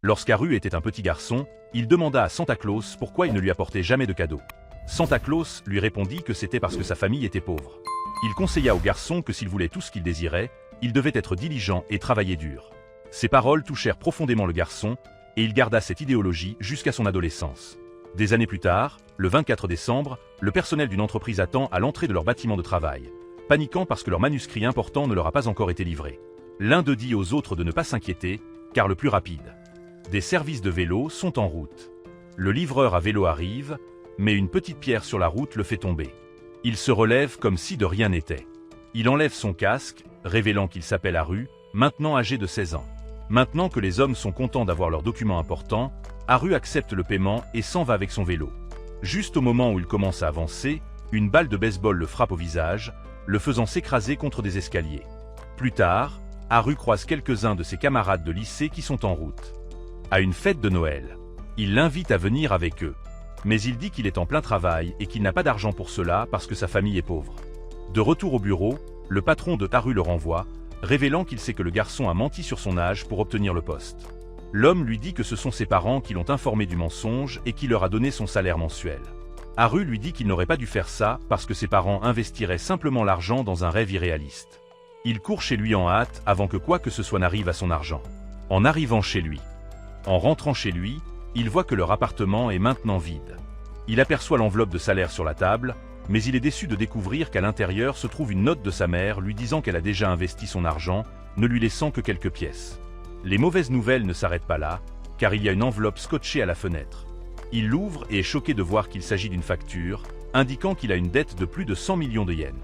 Lorsqu'Haru était un petit garçon, il demanda à Santa Claus pourquoi il ne lui apportait jamais de cadeaux. Santa Claus lui répondit que c'était parce que sa famille était pauvre. Il conseilla au garçon que s'il voulait tout ce qu'il désirait, il devait être diligent et travailler dur. Ces paroles touchèrent profondément le garçon, et il garda cette idéologie jusqu'à son adolescence. Des années plus tard, le 24 décembre, le personnel d'une entreprise attend à l'entrée de leur bâtiment de travail, paniquant parce que leur manuscrit important ne leur a pas encore été livré. L'un d'eux dit aux autres de ne pas s'inquiéter, car le plus rapide. Des services de vélo sont en route. Le livreur à vélo arrive, mais une petite pierre sur la route le fait tomber. Il se relève comme si de rien n'était. Il enlève son casque, révélant qu'il s'appelle Haru, maintenant âgé de 16 ans. Maintenant que les hommes sont contents d'avoir leurs documents importants, Haru accepte le paiement et s'en va avec son vélo. Juste au moment où il commence à avancer, une balle de baseball le frappe au visage, le faisant s'écraser contre des escaliers. Plus tard, Haru croise quelques-uns de ses camarades de lycée qui sont en route. À une fête de Noël. Il l'invite à venir avec eux. Mais il dit qu'il est en plein travail et qu'il n'a pas d'argent pour cela parce que sa famille est pauvre. De retour au bureau, le patron de Haru le renvoie, révélant qu'il sait que le garçon a menti sur son âge pour obtenir le poste. L'homme lui dit que ce sont ses parents qui l'ont informé du mensonge et qui leur a donné son salaire mensuel. Haru lui dit qu'il n'aurait pas dû faire ça parce que ses parents investiraient simplement l'argent dans un rêve irréaliste. Il court chez lui en hâte avant que quoi que ce soit n'arrive à son argent. En arrivant chez lui. En rentrant chez lui, il voit que leur appartement est maintenant vide. Il aperçoit l'enveloppe de salaire sur la table, mais il est déçu de découvrir qu'à l'intérieur se trouve une note de sa mère lui disant qu'elle a déjà investi son argent, ne lui laissant que quelques pièces. Les mauvaises nouvelles ne s'arrêtent pas là, car il y a une enveloppe scotchée à la fenêtre. Il l'ouvre et est choqué de voir qu'il s'agit d'une facture, indiquant qu'il a une dette de plus de 100 millions de yens.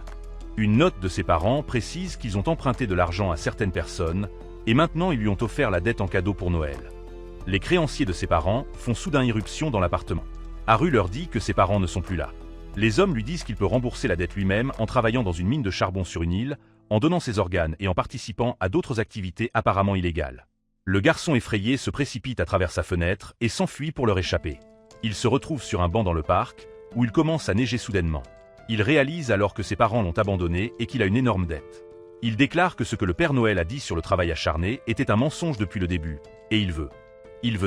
Une note de ses parents précise qu'ils ont emprunté de l'argent à certaines personnes, et maintenant ils lui ont offert la dette en cadeau pour Noël. Les créanciers de ses parents font soudain irruption dans l'appartement. Haru leur dit que ses parents ne sont plus là. Les hommes lui disent qu'il peut rembourser la dette lui-même en travaillant dans une mine de charbon sur une île, en donnant ses organes et en participant à d'autres activités apparemment illégales. Le garçon effrayé se précipite à travers sa fenêtre et s'enfuit pour leur échapper. Il se retrouve sur un banc dans le parc, où il commence à neiger soudainement. Il réalise alors que ses parents l'ont abandonné et qu'il a une énorme dette. Il déclare que ce que le Père Noël a dit sur le travail acharné était un mensonge depuis le début, et il veut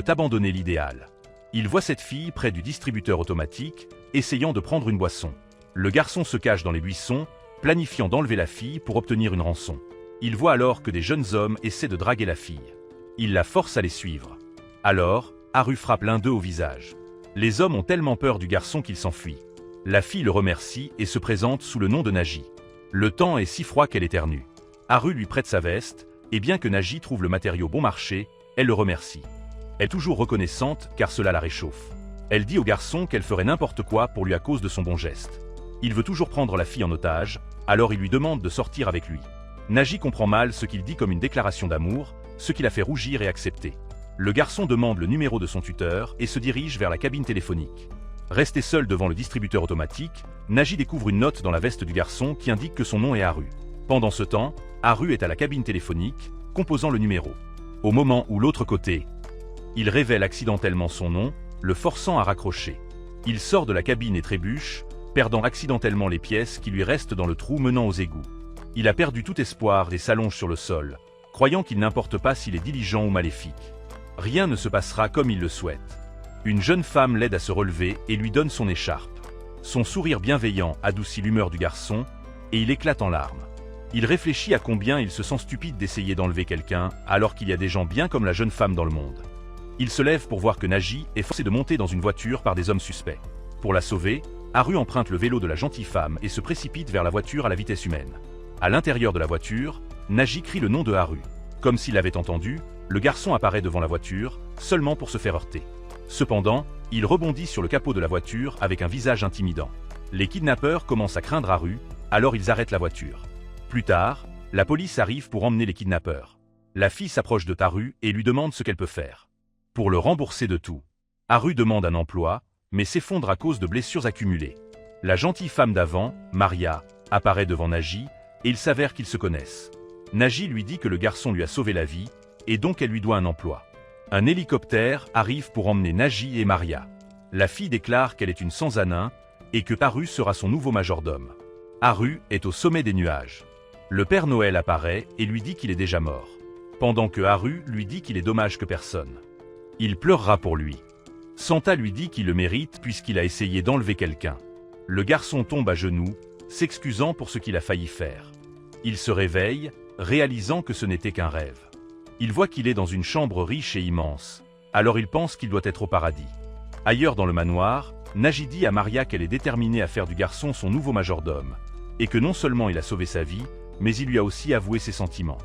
abandonner l'idéal. Il voit cette fille près du distributeur automatique, essayant de prendre une boisson. Le garçon se cache dans les buissons, planifiant d'enlever la fille pour obtenir une rançon. Il voit alors que des jeunes hommes essaient de draguer la fille. Il la force à les suivre. Alors, Haru frappe l'un d'eux au visage. Les hommes ont tellement peur du garçon qu'il s'enfuit. La fille le remercie et se présente sous le nom de Naji. Le temps est si froid qu'elle éternue. Haru lui prête sa veste, et bien que Naji trouve le matériau bon marché, elle le remercie. Elle est toujours reconnaissante car cela la réchauffe. Elle dit au garçon qu'elle ferait n'importe quoi pour lui à cause de son bon geste. Il veut toujours prendre la fille en otage, alors il lui demande de sortir avec lui. Naji comprend mal ce qu'il dit comme une déclaration d'amour, ce qui la fait rougir et accepter. Le garçon demande le numéro de son tuteur et se dirige vers la cabine téléphonique. Resté seul devant le distributeur automatique, Naji découvre une note dans la veste du garçon qui indique que son nom est Haru. Pendant ce temps, Haru est à la cabine téléphonique, composant le numéro. Au moment où l'autre côté, il révèle accidentellement son nom, le forçant à raccrocher. Il sort de la cabine et trébuche, perdant accidentellement les pièces qui lui restent dans le trou menant aux égouts. Il a perdu tout espoir et s'allonge sur le sol, croyant qu'il n'importe pas s'il est diligent ou maléfique. Rien ne se passera comme il le souhaite. Une jeune femme l'aide à se relever et lui donne son écharpe. Son sourire bienveillant adoucit l'humeur du garçon, et il éclate en larmes. Il réfléchit à combien il se sent stupide d'essayer d'enlever quelqu'un, alors qu'il y a des gens bien comme la jeune femme dans le monde. Il se lève pour voir que Naji est forcé de monter dans une voiture par des hommes suspects. Pour la sauver, Haru emprunte le vélo de la gentille femme et se précipite vers la voiture à la vitesse humaine. À l'intérieur de la voiture, Naji crie le nom de Haru. Comme s'il l'avait entendu, le garçon apparaît devant la voiture, seulement pour se faire heurter. Cependant, il rebondit sur le capot de la voiture avec un visage intimidant. Les kidnappeurs commencent à craindre Haru, alors ils arrêtent la voiture. Plus tard, la police arrive pour emmener les kidnappeurs. La fille s'approche de Haru et lui demande ce qu'elle peut faire. Pour le rembourser de tout. Haru demande un emploi, mais s'effondre à cause de blessures accumulées. La gentille femme d'avant, Maria, apparaît devant Naji, et il s'avère qu'ils se connaissent. Naji lui dit que le garçon lui a sauvé la vie, et donc elle lui doit un emploi. Un hélicoptère arrive pour emmener Naji et Maria. La fille déclare qu'elle est une sans-anin, et que Haru sera son nouveau majordome. Haru est au sommet des nuages. Le Père Noël apparaît et lui dit qu'il est déjà mort. Pendant que Haru lui dit qu'il est dommage que personne Il pleurera pour lui. Santa lui dit qu'il le mérite puisqu'il a essayé d'enlever quelqu'un. Le garçon tombe à genoux, s'excusant pour ce qu'il a failli faire. Il se réveille, réalisant que ce n'était qu'un rêve. Il voit qu'il est dans une chambre riche et immense, alors il pense qu'il doit être au paradis. Ailleurs dans le manoir, Naji dit à Maria qu'elle est déterminée à faire du garçon son nouveau majordome, et que non seulement il a sauvé sa vie, mais il lui a aussi avoué ses sentiments.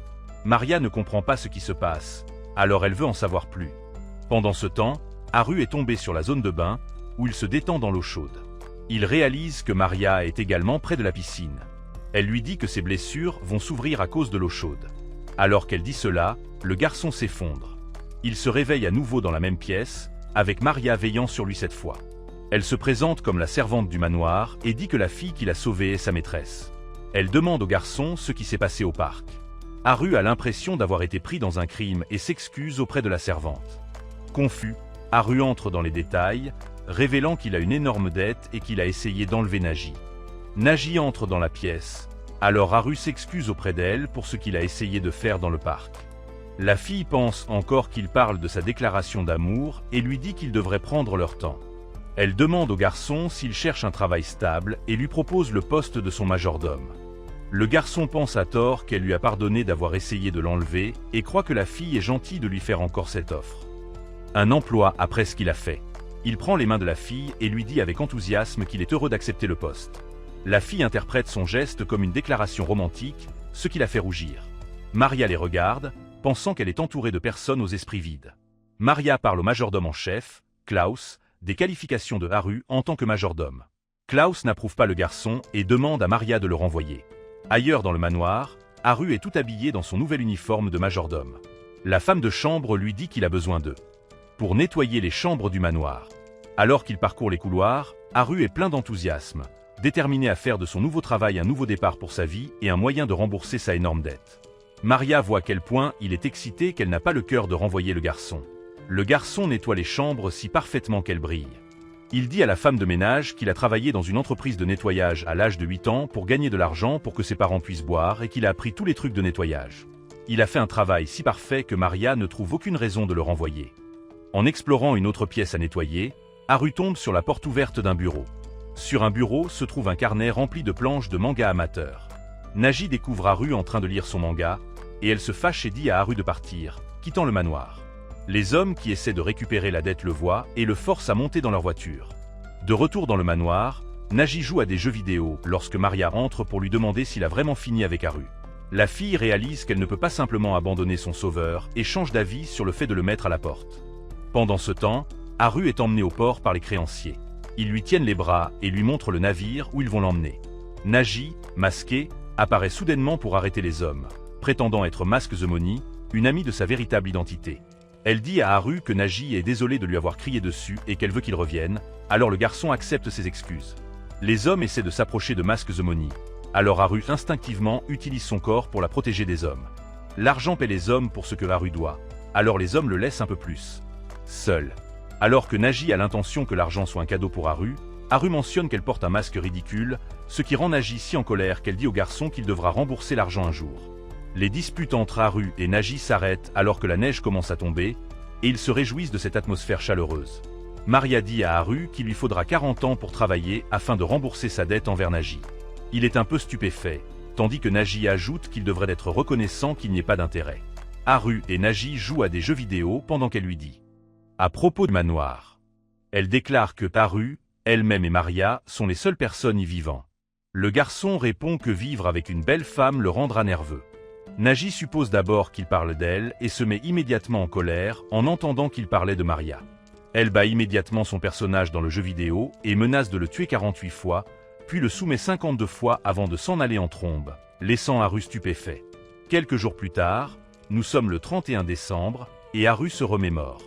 Maria ne comprend pas ce qui se passe, alors elle veut en savoir plus. Pendant ce temps, Haru est tombé sur la zone de bain, où il se détend dans l'eau chaude. Il réalise que Maria est également près de la piscine. Elle lui dit que ses blessures vont s'ouvrir à cause de l'eau chaude. Alors qu'elle dit cela, le garçon s'effondre. Il se réveille à nouveau dans la même pièce, avec Maria veillant sur lui cette fois. Elle se présente comme la servante du manoir et dit que la fille qu'il a sauvée est sa maîtresse. Elle demande au garçon ce qui s'est passé au parc. Haru a l'impression d'avoir été pris dans un crime et s'excuse auprès de la servante. Confus, Haru entre dans les détails, révélant qu'il a une énorme dette et qu'il a essayé d'enlever Naji. Naji entre dans la pièce, alors Haru s'excuse auprès d'elle pour ce qu'il a essayé de faire dans le parc. La fille pense encore qu'il parle de sa déclaration d'amour et lui dit qu'ils devraient prendre leur temps. Elle demande au garçon s'il cherche un travail stable et lui propose le poste de son majordome. Le garçon pense à tort qu'elle lui a pardonné d'avoir essayé de l'enlever et croit que la fille est gentille de lui faire encore cette offre. Un emploi après ce qu'il a fait. Il prend les mains de la fille et lui dit avec enthousiasme qu'il est heureux d'accepter le poste. La fille interprète son geste comme une déclaration romantique, ce qui la fait rougir. Maria les regarde, pensant qu'elle est entourée de personnes aux esprits vides. Maria parle au majordome en chef, Klaus, des qualifications de Haru en tant que majordome. Klaus n'approuve pas le garçon et demande à Maria de le renvoyer. Ailleurs dans le manoir, Haru est tout habillé dans son nouvel uniforme de majordome. La femme de chambre lui dit qu'il a besoin d'eux pour nettoyer les chambres du manoir. Alors qu'il parcourt les couloirs, Haru est plein d'enthousiasme, déterminé à faire de son nouveau travail un nouveau départ pour sa vie et un moyen de rembourser sa énorme dette. Maria voit à quel point il est excité qu'elle n'a pas le cœur de renvoyer le garçon. Le garçon nettoie les chambres si parfaitement qu'elles brillent. Il dit à la femme de ménage qu'il a travaillé dans une entreprise de nettoyage à l'âge de 8 ans pour gagner de l'argent pour que ses parents puissent boire et qu'il a appris tous les trucs de nettoyage. Il a fait un travail si parfait que Maria ne trouve aucune raison de le renvoyer. En explorant une autre pièce à nettoyer, Haru tombe sur la porte ouverte d'un bureau. Sur un bureau se trouve un carnet rempli de planches de manga amateurs. Naji découvre Haru en train de lire son manga, et elle se fâche et dit à Haru de partir, quittant le manoir. Les hommes qui essaient de récupérer la dette le voient et le forcent à monter dans leur voiture. De retour dans le manoir, Naji joue à des jeux vidéo lorsque Maria entre pour lui demander s'il a vraiment fini avec Haru. La fille réalise qu'elle ne peut pas simplement abandonner son sauveur et change d'avis sur le fait de le mettre à la porte. Pendant ce temps, Haru est emmené au port par les créanciers. Ils lui tiennent les bras et lui montrent le navire où ils vont l'emmener. Naji, masqué, apparaît soudainement pour arrêter les hommes, prétendant être Mask the Money, une amie de sa véritable identité. Elle dit à Haru que Naji est désolée de lui avoir crié dessus et qu'elle veut qu'il revienne, alors le garçon accepte ses excuses. Les hommes essaient de s'approcher de Mask the Money, alors Haru instinctivement utilise son corps pour la protéger des hommes. L'argent paie les hommes pour ce que Haru doit, alors les hommes le laissent un peu plus seul. Alors que Naji a l'intention que l'argent soit un cadeau pour Haru, Haru mentionne qu'elle porte un masque ridicule, ce qui rend Naji si en colère qu'elle dit au garçon qu'il devra rembourser l'argent un jour. Les disputes entre Haru et Naji s'arrêtent alors que la neige commence à tomber, et ils se réjouissent de cette atmosphère chaleureuse. Maria dit à Haru qu'il lui faudra 40 ans pour travailler afin de rembourser sa dette envers Naji. Il est un peu stupéfait, tandis que Naji ajoute qu'il devrait être reconnaissant qu'il n'y ait pas d'intérêt. Haru et Naji jouent à des jeux vidéo pendant qu'elle lui dit à propos de manoir. Elle déclare que Haru, elle-même et Maria sont les seules personnes y vivant. Le garçon répond que vivre avec une belle femme le rendra nerveux. Naji suppose d'abord qu'il parle d'elle et se met immédiatement en colère en entendant qu'il parlait de Maria. Elle bat immédiatement son personnage dans le jeu vidéo et menace de le tuer 48 fois, puis le soumet 52 fois avant de s'en aller en trombe, laissant Haru stupéfait. Quelques jours plus tard, nous sommes le 31 décembre, et Haru se remémore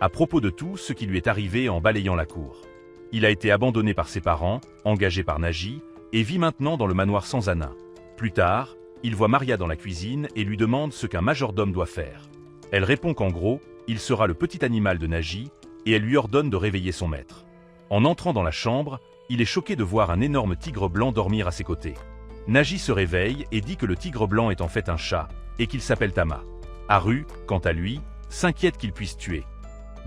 à propos de tout ce qui lui est arrivé en balayant la cour. Il a été abandonné par ses parents, engagé par Naji, et vit maintenant dans le manoir sans Anna. Plus tard, il voit Maria dans la cuisine et lui demande ce qu'un majordome doit faire. Elle répond qu'en gros, il sera le petit animal de Naji, et elle lui ordonne de réveiller son maître. En entrant dans la chambre, il est choqué de voir un énorme tigre blanc dormir à ses côtés. Naji se réveille et dit que le tigre blanc est en fait un chat, et qu'il s'appelle Tama. Haru, quant à lui, s'inquiète qu'il puisse tuer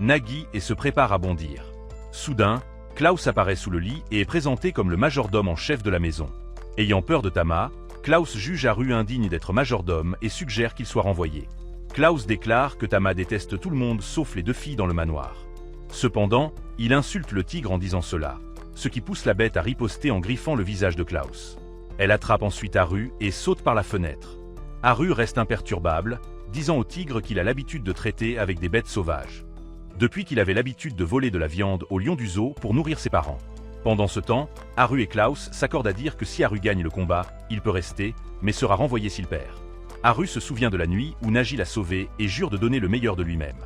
Nagi et se prépare à bondir. Soudain, Klaus apparaît sous le lit et est présenté comme le majordome en chef de la maison. Ayant peur de Tama, Klaus juge Haru indigne d'être majordome et suggère qu'il soit renvoyé. Klaus déclare que Tama déteste tout le monde sauf les deux filles dans le manoir. Cependant, il insulte le tigre en disant cela, ce qui pousse la bête à riposter en griffant le visage de Klaus. Elle attrape ensuite Haru et saute par la fenêtre. Haru reste imperturbable, disant au tigre qu'il a l'habitude de traiter avec des bêtes sauvages. Depuis qu'il avait l'habitude de voler de la viande au lion du zoo pour nourrir ses parents. Pendant ce temps, Haru et Klaus s'accordent à dire que si Haru gagne le combat, il peut rester, mais sera renvoyé s'il perd. Haru se souvient de la nuit où Nagi l'a sauvé et jure de donner le meilleur de lui-même.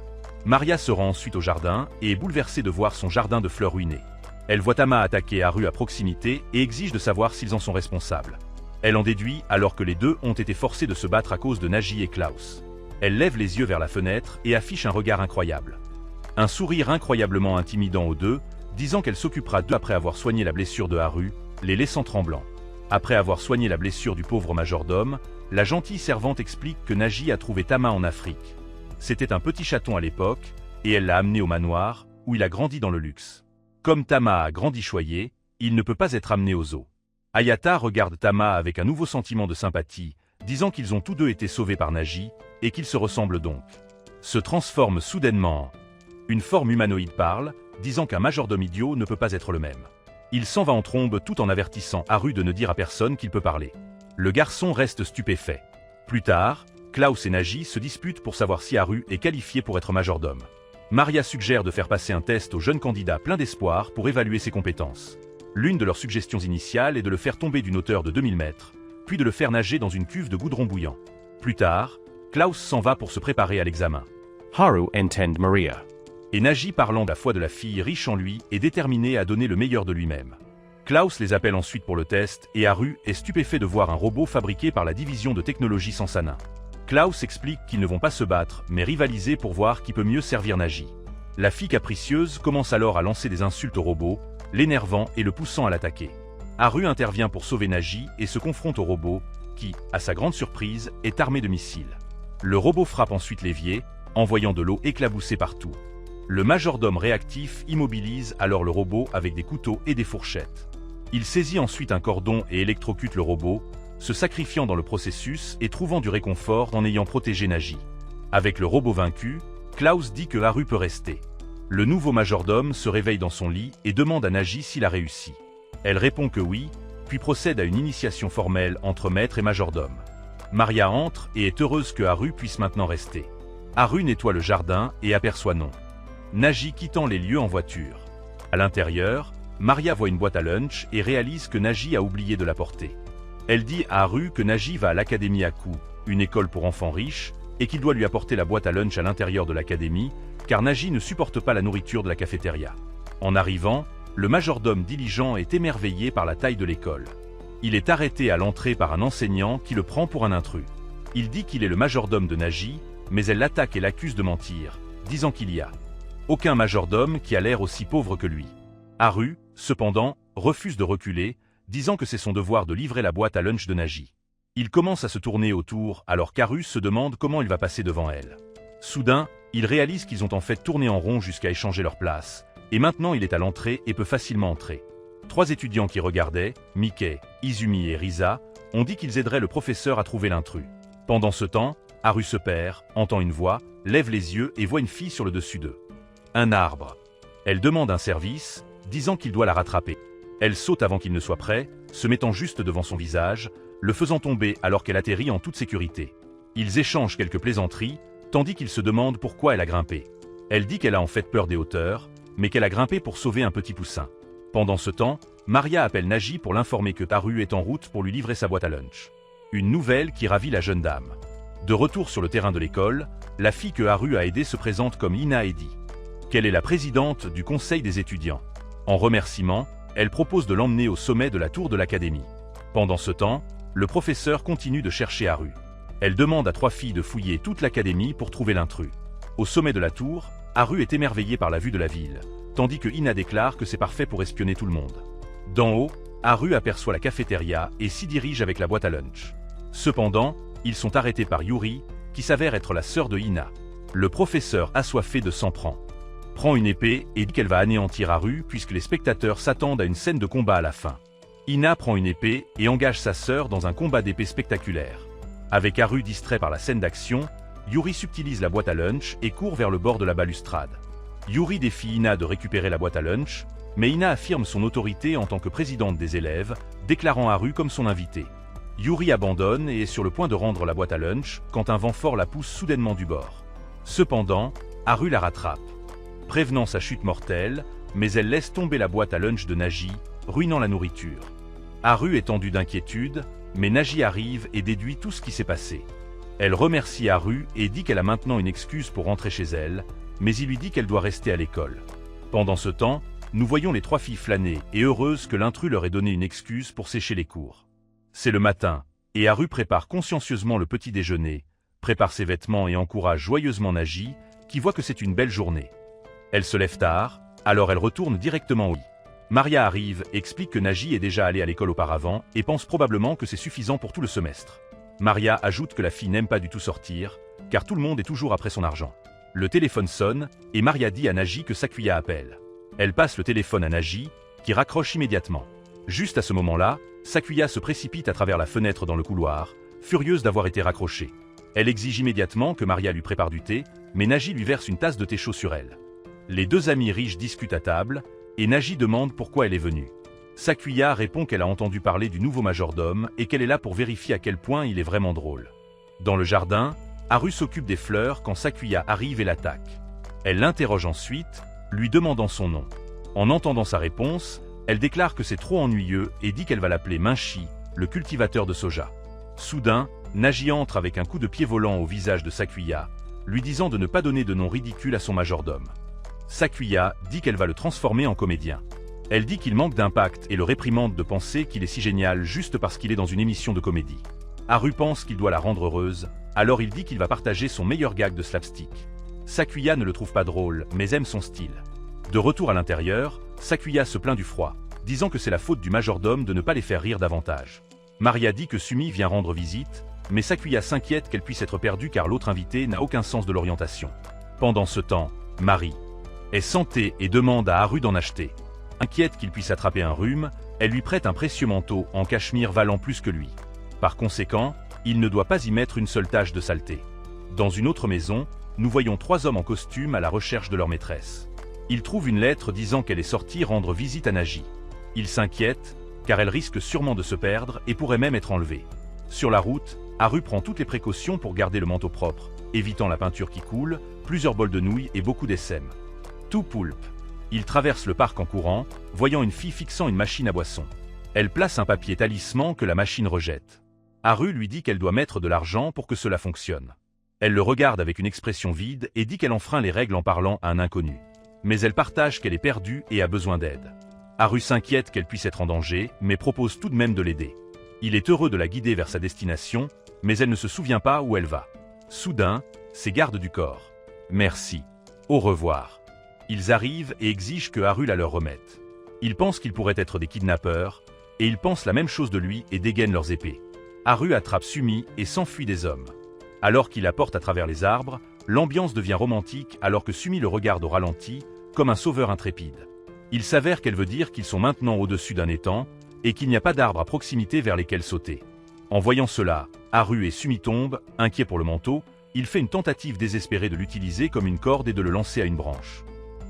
Maria se rend ensuite au jardin et est bouleversée de voir son jardin de fleurs ruiné. Elle voit Tama attaquer Haru à proximité et exige de savoir s'ils en sont responsables. Elle en déduit alors que les deux ont été forcés de se battre à cause de Nagi et Klaus. Elle lève les yeux vers la fenêtre et affiche un regard incroyable. Un sourire incroyablement intimidant aux deux, disant qu'elle s'occupera d'eux après avoir soigné la blessure de Haru, les laissant tremblants. Après avoir soigné la blessure du pauvre majordome, la gentille servante explique que Nagi a trouvé Tama en Afrique. C'était un petit chaton à l'époque, et elle l'a amené au manoir, où il a grandi dans le luxe. Comme Tama a grandi choyé, il ne peut pas être amené au zoo. Ayata regarde Tama avec un nouveau sentiment de sympathie, disant qu'ils ont tous deux été sauvés par Nagi, et qu'ils se ressemblent donc. Se transforme soudainement en... Une forme humanoïde parle, disant qu'un majordome idiot ne peut pas être le même. Il s'en va en trombe tout en avertissant Haru de ne dire à personne qu'il peut parler. Le garçon reste stupéfait. Plus tard, Klaus et Nagi se disputent pour savoir si Haru est qualifié pour être majordome. Maria suggère de faire passer un test au jeune candidat plein d'espoir pour évaluer ses compétences. L'une de leurs suggestions initiales est de le faire tomber d'une hauteur de 2000 mètres, puis de le faire nager dans une cuve de goudron bouillant. Plus tard, Klaus s'en va pour se préparer à l'examen. Haru entend Maria. Et Nagi parlant de la foi de la fille riche en lui et déterminé à donner le meilleur de lui-même. Klaus les appelle ensuite pour le test et Haru est stupéfait de voir un robot fabriqué par la division de technologie Sansanin. Klaus explique qu'ils ne vont pas se battre mais rivaliser pour voir qui peut mieux servir Nagi. La fille capricieuse commence alors à lancer des insultes au robot, l'énervant et le poussant à l'attaquer. Haru intervient pour sauver Nagi et se confronte au robot, qui, à sa grande surprise, est armé de missiles. Le robot frappe ensuite l'évier, envoyant de l'eau éclaboussée partout. Le majordome réactif immobilise alors le robot avec des couteaux et des fourchettes. Il saisit ensuite un cordon et électrocute le robot, se sacrifiant dans le processus et trouvant du réconfort en ayant protégé Nagi. Avec le robot vaincu, Klaus dit que Haru peut rester. Le nouveau majordome se réveille dans son lit et demande à Nagi s'il a réussi. Elle répond que oui, puis procède à une initiation formelle entre maître et majordome. Maria entre et est heureuse que Haru puisse maintenant rester. Haru nettoie le jardin et aperçoit non. Nagi quittant les lieux en voiture. À l'intérieur, Maria voit une boîte à lunch et réalise que Nagi a oublié de la porter. Elle dit à Haru que Nagi va à l'Académie Aku, une école pour enfants riches, et qu'il doit lui apporter la boîte à lunch à l'intérieur de l'académie, car Nagi ne supporte pas la nourriture de la cafétéria. En arrivant, le majordome diligent est émerveillé par la taille de l'école. Il est arrêté à l'entrée par un enseignant qui le prend pour un intrus. Il dit qu'il est le majordome de Nagi, mais elle l'attaque et l'accuse de mentir, disant qu'il y a aucun majordome qui a l'air aussi pauvre que lui. Haru, cependant, refuse de reculer, disant que c'est son devoir de livrer la boîte à lunch de Nagi. Il commence à se tourner autour alors qu'Haru se demande comment il va passer devant elle. Soudain, il réalise qu'ils ont en fait tourné en rond jusqu'à échanger leur place, et maintenant il est à l'entrée et peut facilement entrer. 3 étudiants qui regardaient, Mickey, Izumi et Risa, ont dit qu'ils aideraient le professeur à trouver l'intrus. Pendant ce temps, Haru se perd, entend une voix, lève les yeux et voit une fille sur le dessus d'eux. Un arbre. Elle demande un service, disant qu'il doit la rattraper. Elle saute avant qu'il ne soit prêt, se mettant juste devant son visage, le faisant tomber alors qu'elle atterrit en toute sécurité. Ils échangent quelques plaisanteries, tandis qu'il se demande pourquoi elle a grimpé. Elle dit qu'elle a en fait peur des hauteurs, mais qu'elle a grimpé pour sauver un petit poussin. Pendant ce temps, Maria appelle Nagi pour l'informer que Haru est en route pour lui livrer sa boîte à lunch. Une nouvelle qui ravit la jeune dame. De retour sur le terrain de l'école, la fille que Haru a aidée se présente comme Ina et dit qu'elle est la présidente du conseil des étudiants. En remerciement, elle propose de l'emmener au sommet de la tour de l'académie. Pendant ce temps, le professeur continue de chercher Haru. Elle demande à 3 filles de fouiller toute l'académie pour trouver l'intrus. Au sommet de la tour, Haru est émerveillé par la vue de la ville, tandis que Ina déclare que c'est parfait pour espionner tout le monde. D'en haut, Haru aperçoit la cafétéria et s'y dirige avec la boîte à lunch. Cependant, ils sont arrêtés par Yuri, qui s'avère être la sœur de Ina. Le professeur assoiffé de sang prend prend une épée et dit qu'elle va anéantir Haru puisque les spectateurs s'attendent à une scène de combat à la fin. Ina prend une épée et engage sa sœur dans un combat d'épée spectaculaire. Avec Haru distrait par la scène d'action, Yuri subtilise la boîte à lunch et court vers le bord de la balustrade. Yuri défie Ina de récupérer la boîte à lunch, mais Ina affirme son autorité en tant que présidente des élèves, déclarant Haru comme son invité. Yuri abandonne et est sur le point de rendre la boîte à lunch quand un vent fort la pousse soudainement du bord. Cependant, Haru la rattrape, prévenant sa chute mortelle, mais elle laisse tomber la boîte à lunch de Naji, ruinant la nourriture. Haru est tendu d'inquiétude, mais Naji arrive et déduit tout ce qui s'est passé. Elle remercie Haru et dit qu'elle a maintenant une excuse pour rentrer chez elle, mais il lui dit qu'elle doit rester à l'école. Pendant ce temps, nous voyons les trois filles flâner et heureuses que l'intrus leur ait donné une excuse pour sécher les cours. C'est le matin, et Haru prépare consciencieusement le petit déjeuner, prépare ses vêtements et encourage joyeusement Naji, qui voit que c'est une belle journée. Elle se lève tard, alors elle retourne directement au lit. Maria arrive et explique que Naji est déjà allée à l'école auparavant et pense probablement que c'est suffisant pour tout le semestre. Maria ajoute que la fille n'aime pas du tout sortir, car tout le monde est toujours après son argent. Le téléphone sonne, et Maria dit à Naji que Sakuya appelle. Elle passe le téléphone à Naji, qui raccroche immédiatement. Juste à ce moment-là, Sakuya se précipite à travers la fenêtre dans le couloir, furieuse d'avoir été raccrochée. Elle exige immédiatement que Maria lui prépare du thé, mais Naji lui verse une tasse de thé chaud sur elle. Les deux amis riches discutent à table, et Naji demande pourquoi elle est venue. Sakuya répond qu'elle a entendu parler du nouveau majordome et qu'elle est là pour vérifier à quel point il est vraiment drôle. Dans le jardin, Haru s'occupe des fleurs quand Sakuya arrive et l'attaque. Elle l'interroge ensuite, lui demandant son nom. En entendant sa réponse, elle déclare que c'est trop ennuyeux et dit qu'elle va l'appeler Minchi, le cultivateur de soja. Soudain, Naji entre avec un coup de pied volant au visage de Sakuya, lui disant de ne pas donner de nom ridicule à son majordome. Sakuya dit qu'elle va le transformer en comédien. Elle dit qu'il manque d'impact et le réprimande de penser qu'il est si génial juste parce qu'il est dans une émission de comédie. Haru pense qu'il doit la rendre heureuse, alors il dit qu'il va partager son meilleur gag de slapstick. Sakuya ne le trouve pas drôle, mais aime son style. De retour à l'intérieur, Sakuya se plaint du froid, disant que c'est la faute du majordome de ne pas les faire rire davantage. Maria dit que Sumi vient rendre visite, mais Sakuya s'inquiète qu'elle puisse être perdue car l'autre invité n'a aucun sens de l'orientation. Pendant ce temps, Marie est santé et demande à Haru d'en acheter. Inquiète qu'il puisse attraper un rhume, elle lui prête un précieux manteau en cachemire valant plus que lui. Par conséquent, il ne doit pas y mettre une seule tache de saleté. Dans une autre maison, nous voyons trois hommes en costume à la recherche de leur maîtresse. Ils trouvent une lettre disant qu'elle est sortie rendre visite à Naji. Ils s'inquiètent, car elle risque sûrement de se perdre et pourrait même être enlevée. Sur la route, Haru prend toutes les précautions pour garder le manteau propre, évitant la peinture qui coule, plusieurs bols de nouilles et beaucoup d'essèmes. Tout poulpe. Il traverse le parc en courant, voyant une fille fixant une machine à boisson. Elle place un papier talisman que la machine rejette. Haru lui dit qu'elle doit mettre de l'argent pour que cela fonctionne. Elle le regarde avec une expression vide et dit qu'elle enfreint les règles en parlant à un inconnu. Mais elle partage qu'elle est perdue et a besoin d'aide. Haru s'inquiète qu'elle puisse être en danger, mais propose tout de même de l'aider. Il est heureux de la guider vers sa destination, mais elle ne se souvient pas où elle va. Soudain, ses gardes du corps. Merci. Au revoir. Ils arrivent et exigent que Haru la leur remette. Ils pensent qu'ils pourraient être des kidnappeurs, et ils pensent la même chose de lui et dégainent leurs épées. Haru attrape Sumi et s'enfuit des hommes. Alors qu'il la porte à travers les arbres, l'ambiance devient romantique alors que Sumi le regarde au ralenti, comme un sauveur intrépide. Il s'avère qu'elle veut dire qu'ils sont maintenant au-dessus d'un étang, et qu'il n'y a pas d'arbres à proximité vers lesquels sauter. En voyant cela, Haru et Sumi tombent, inquiets pour le manteau, il fait une tentative désespérée de l'utiliser comme une corde et de le lancer à une branche.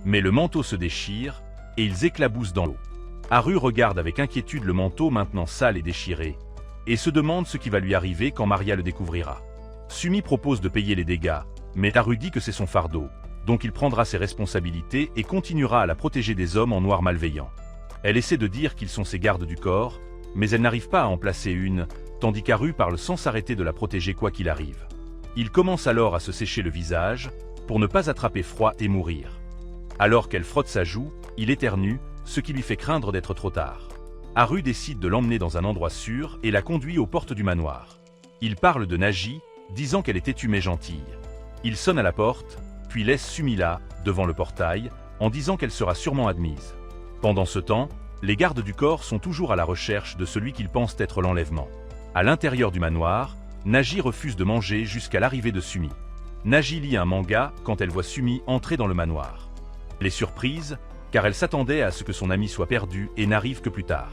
Mais le manteau se déchire, et ils éclaboussent dans l'eau. Haru regarde avec inquiétude le manteau maintenant sale et déchiré, et se demande ce qui va lui arriver quand Maria le découvrira. Sumi propose de payer les dégâts, mais Haru dit que c'est son fardeau, donc il prendra ses responsabilités et continuera à la protéger des hommes en noir malveillants. Elle essaie de dire qu'ils sont ses gardes du corps, mais elle n'arrive pas à en placer une, tandis qu'Haru parle sans s'arrêter de la protéger quoi qu'il arrive. Il commence alors à se sécher le visage, pour ne pas attraper froid et mourir. Alors qu'elle frotte sa joue, il éternue, ce qui lui fait craindre d'être trop tard. Haru décide de l'emmener dans un endroit sûr et la conduit aux portes du manoir. Il parle de Naji, disant qu'elle est têtue mais gentille. Il sonne à la porte, puis laisse Sumi là, devant le portail, en disant qu'elle sera sûrement admise. Pendant ce temps, les gardes du corps sont toujours à la recherche de celui qu'ils pensent être l'enlèvement. À l'intérieur du manoir, Naji refuse de manger jusqu'à l'arrivée de Sumi. Naji lit un manga quand elle voit Sumi entrer dans le manoir. Elle est surprise, car elle s'attendait à ce que son ami soit perdu et n'arrive que plus tard.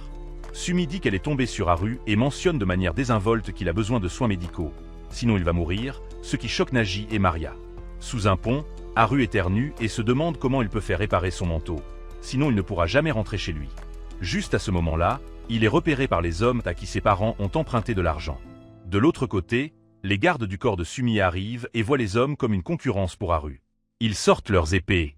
Sumi dit qu'elle est tombée sur Haru et mentionne de manière désinvolte qu'il a besoin de soins médicaux, sinon il va mourir, ce qui choque Naji et Maria. Sous un pont, Haru éternue et se demande comment il peut faire réparer son manteau, sinon il ne pourra jamais rentrer chez lui. Juste à ce moment-là, il est repéré par les hommes à qui ses parents ont emprunté de l'argent. De l'autre côté, les gardes du corps de Sumi arrivent et voient les hommes comme une concurrence pour Haru. Ils sortent leurs épées.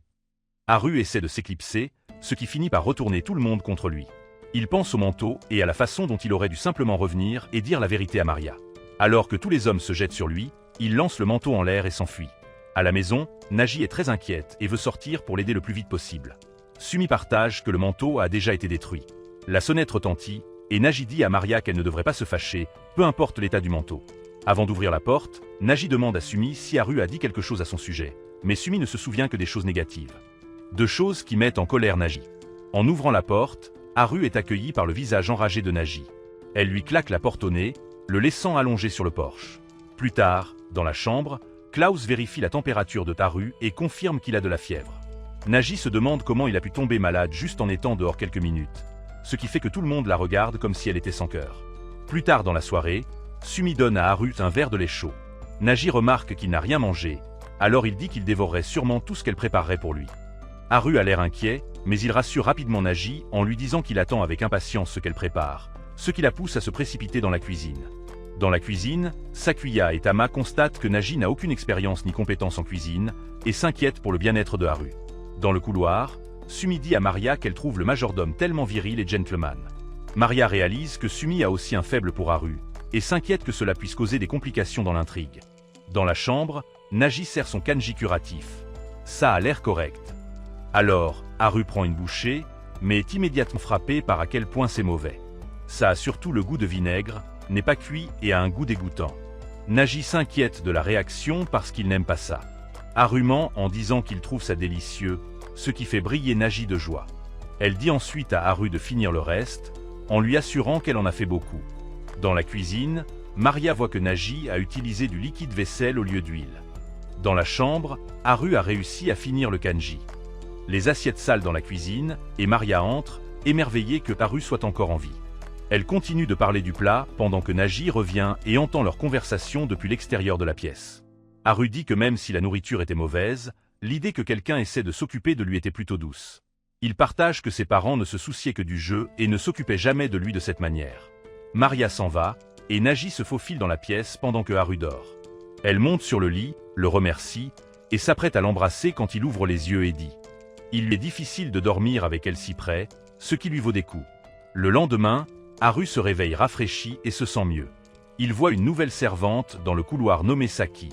Haru essaie de s'éclipser, ce qui finit par retourner tout le monde contre lui. Il pense au manteau et à la façon dont il aurait dû simplement revenir et dire la vérité à Maria. Alors que tous les hommes se jettent sur lui, il lance le manteau en l'air et s'enfuit. À la maison, Naji est très inquiète et veut sortir pour l'aider le plus vite possible. Sumi partage que le manteau a déjà été détruit. La sonnette retentit, et Naji dit à Maria qu'elle ne devrait pas se fâcher, peu importe l'état du manteau. Avant d'ouvrir la porte, Naji demande à Sumi si Haru a dit quelque chose à son sujet, mais Sumi ne se souvient que des choses négatives. Deux choses qui mettent en colère Naji. En ouvrant la porte, Haru est accueillie par le visage enragé de Naji. Elle lui claque la porte au nez, le laissant allongé sur le porche. Plus tard, dans la chambre, Klaus vérifie la température de Haru et confirme qu'il a de la fièvre. Naji se demande comment il a pu tomber malade juste en étant dehors quelques minutes, ce qui fait que tout le monde la regarde comme si elle était sans cœur. Plus tard dans la soirée, Sumi donne à Haru un verre de lait chaud. Naji remarque qu'il n'a rien mangé, alors il dit qu'il dévorerait sûrement tout ce qu'elle préparerait pour lui. Haru a l'air inquiet, mais il rassure rapidement Naji en lui disant qu'il attend avec impatience ce qu'elle prépare, ce qui la pousse à se précipiter dans la cuisine. Dans la cuisine, Sakuya et Tama constatent que Naji n'a aucune expérience ni compétence en cuisine et s'inquiètent pour le bien-être de Haru. Dans le couloir, Sumi dit à Maria qu'elle trouve le majordome tellement viril et gentleman. Maria réalise que Sumi a aussi un faible pour Haru et s'inquiète que cela puisse causer des complications dans l'intrigue. Dans la chambre, Naji sert son kanji curatif. Ça a l'air correct. Alors, Haru prend une bouchée, mais est immédiatement frappé par à quel point c'est mauvais. Ça a surtout le goût de vinaigre, n'est pas cuit et a un goût dégoûtant. Naji s'inquiète de la réaction parce qu'il n'aime pas ça. Haru ment en disant qu'il trouve ça délicieux, ce qui fait briller Naji de joie. Elle dit ensuite à Haru de finir le reste, en lui assurant qu'elle en a fait beaucoup. Dans la cuisine, Maria voit que Naji a utilisé du liquide vaisselle au lieu d'huile. Dans la chambre, Haru a réussi à finir le kanji. Les assiettes sales dans la cuisine, et Maria entre, émerveillée que Haru soit encore en vie. Elle continue de parler du plat pendant que Naji revient et entend leur conversation depuis l'extérieur de la pièce. Haru dit que même si la nourriture était mauvaise, l'idée que quelqu'un essaie de s'occuper de lui était plutôt douce. Il partage que ses parents ne se souciaient que du jeu et ne s'occupaient jamais de lui de cette manière. Maria s'en va, et Naji se faufile dans la pièce pendant que Haru dort. Elle monte sur le lit, le remercie, et s'apprête à l'embrasser quand il ouvre les yeux et dit « Il lui est difficile de dormir avec elle si près, ce qui lui vaut des coups. » Le lendemain, Haru se réveille rafraîchi et se sent mieux. Il voit une nouvelle servante dans le couloir nommée Saki.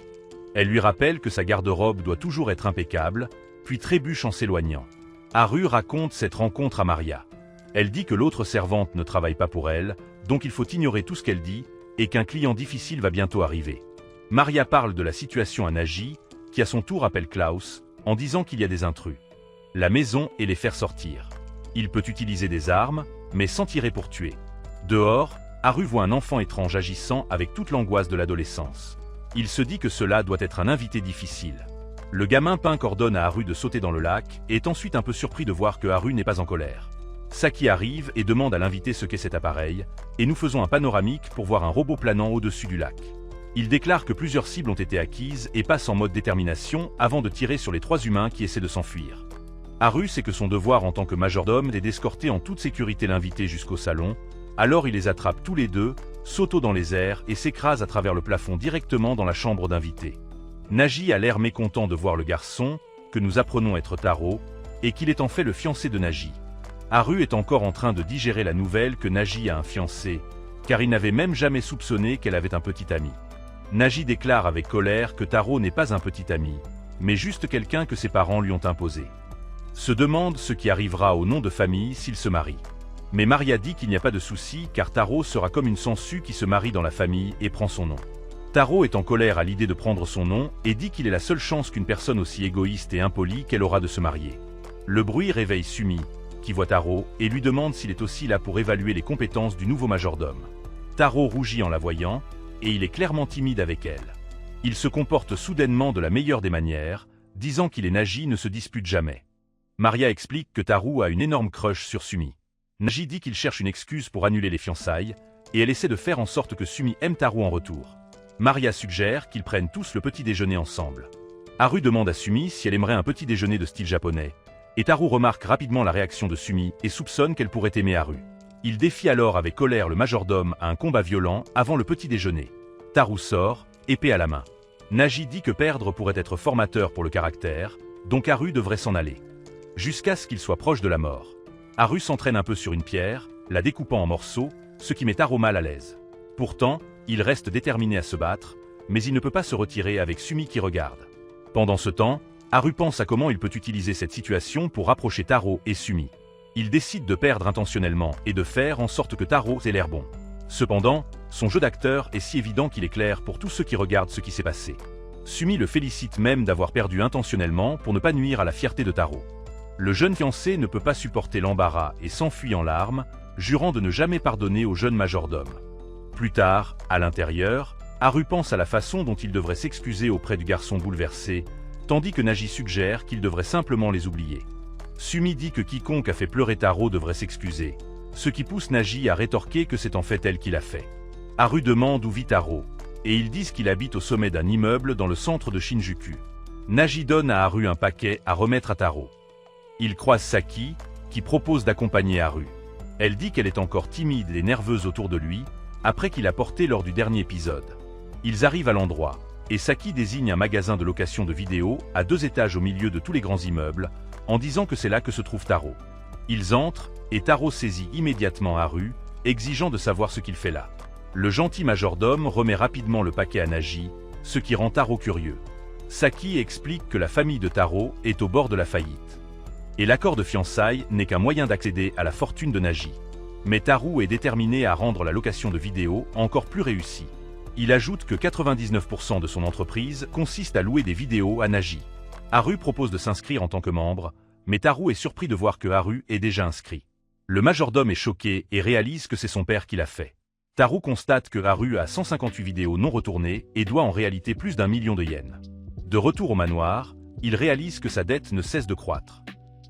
Elle lui rappelle que sa garde-robe doit toujours être impeccable, puis trébuche en s'éloignant. Haru raconte cette rencontre à Maria. Elle dit que l'autre servante ne travaille pas pour elle, donc il faut ignorer tout ce qu'elle dit, et qu'un client difficile va bientôt arriver. Maria parle de la situation à Naji, qui à son tour appelle Klaus, en disant qu'il y a des intrus. La maison et les faire sortir. Il peut utiliser des armes, mais sans tirer pour tuer. Dehors, Haru voit un enfant étrange agissant avec toute l'angoisse de l'adolescence. Il se dit que cela doit être un invité difficile. Le gamin pink ordonne à Haru de sauter dans le lac et est ensuite un peu surpris de voir que Haru n'est pas en colère. Saki arrive et demande à l'invité ce qu'est cet appareil, et nous faisons un panoramique pour voir un robot planant au-dessus du lac. Il déclare que plusieurs cibles ont été acquises et passe en mode détermination avant de tirer sur les 3 humains qui essaient de s'enfuir. Haru sait que son devoir en tant que majordome est d'escorter en toute sécurité l'invité jusqu'au salon, alors il les attrape tous les deux, saute dans les airs et s'écrase à travers le plafond directement dans la chambre d'invité. Naji a l'air mécontent de voir le garçon, que nous apprenons être Taro, et qu'il est en fait le fiancé de Naji. Haru est encore en train de digérer la nouvelle que Naji a un fiancé, car il n'avait même jamais soupçonné qu'elle avait un petit ami. Naji déclare avec colère que Taro n'est pas un petit ami, mais juste quelqu'un que ses parents lui ont imposé. Se demande ce qui arrivera au nom de famille s'il se marie. Mais Maria dit qu'il n'y a pas de souci car Taro sera comme une sangsue qui se marie dans la famille et prend son nom. Taro est en colère à l'idée de prendre son nom et dit qu'il est la seule chance qu'une personne aussi égoïste et impolie qu'elle aura de se marier. Le bruit réveille Sumi, qui voit Taro, et lui demande s'il est aussi là pour évaluer les compétences du nouveau majordome. Taro rougit en la voyant, et il est clairement timide avec elle. Il se comporte soudainement de la meilleure des manières, disant qu'il et Naji ne se disputent jamais. Maria explique que Taru a une énorme crush sur Sumi. Naji dit qu'il cherche une excuse pour annuler les fiançailles, et elle essaie de faire en sorte que Sumi aime Taru en retour. Maria suggère qu'ils prennent tous le petit déjeuner ensemble. Haru demande à Sumi si elle aimerait un petit déjeuner de style japonais, et Taru remarque rapidement la réaction de Sumi et soupçonne qu'elle pourrait aimer Haru. Il défie alors avec colère le majordome à un combat violent avant le petit déjeuner. Taru sort, épée à la main. Naji dit que perdre pourrait être formateur pour le caractère, donc Haru devrait s'en aller. Jusqu'à ce qu'il soit proche de la mort. Haru s'entraîne un peu sur une pierre, la découpant en morceaux, ce qui met Taru mal à l'aise. Pourtant, il reste déterminé à se battre, mais il ne peut pas se retirer avec Sumi qui regarde. Pendant ce temps, Haru pense à comment il peut utiliser cette situation pour rapprocher Taro et Sumi. Il décide de perdre intentionnellement et de faire en sorte que Taro ait l'air bon. Cependant, son jeu d'acteur est si évident qu'il est clair pour tous ceux qui regardent ce qui s'est passé. Sumi le félicite même d'avoir perdu intentionnellement pour ne pas nuire à la fierté de Taro. Le jeune fiancé ne peut pas supporter l'embarras et s'enfuit en larmes, jurant de ne jamais pardonner au jeune majordome. Plus tard, à l'intérieur, Haru pense à la façon dont il devrait s'excuser auprès du garçon bouleversé, tandis que Naji suggère qu'il devrait simplement les oublier. Sumi dit que quiconque a fait pleurer Taro devrait s'excuser, ce qui pousse Naji à rétorquer que c'est en fait elle qui l'a fait. Haru demande où vit Taro, et ils disent qu'il habite au sommet d'un immeuble dans le centre de Shinjuku. Naji donne à Haru un paquet à remettre à Taro. Il croise Saki, qui propose d'accompagner Haru. Elle dit qu'elle est encore timide et nerveuse autour de lui, après qu'il a porté lors du dernier épisode. Ils arrivent à l'endroit, et Saki désigne un magasin de location de vidéos à 2 étages au milieu de tous les grands immeubles, en disant que c'est là que se trouve Taro. Ils entrent, et Taro saisit immédiatement Haru, exigeant de savoir ce qu'il fait là. Le gentil majordome remet rapidement le paquet à Naji, ce qui rend Taro curieux. Saki explique que la famille de Taro est au bord de la faillite. Et l'accord de fiançailles n'est qu'un moyen d'accéder à la fortune de Naji. Mais Taro est déterminé à rendre la location de vidéos encore plus réussie. Il ajoute que 99% de son entreprise consiste à louer des vidéos à Naji. Haru propose de s'inscrire en tant que membre, mais Taro est surpris de voir que Haru est déjà inscrit. Le majordome est choqué et réalise que c'est son père qui l'a fait. Taro constate que Haru a 158 vidéos non retournées et doit en réalité plus d'1 million de yens. De retour au manoir, il réalise que sa dette ne cesse de croître.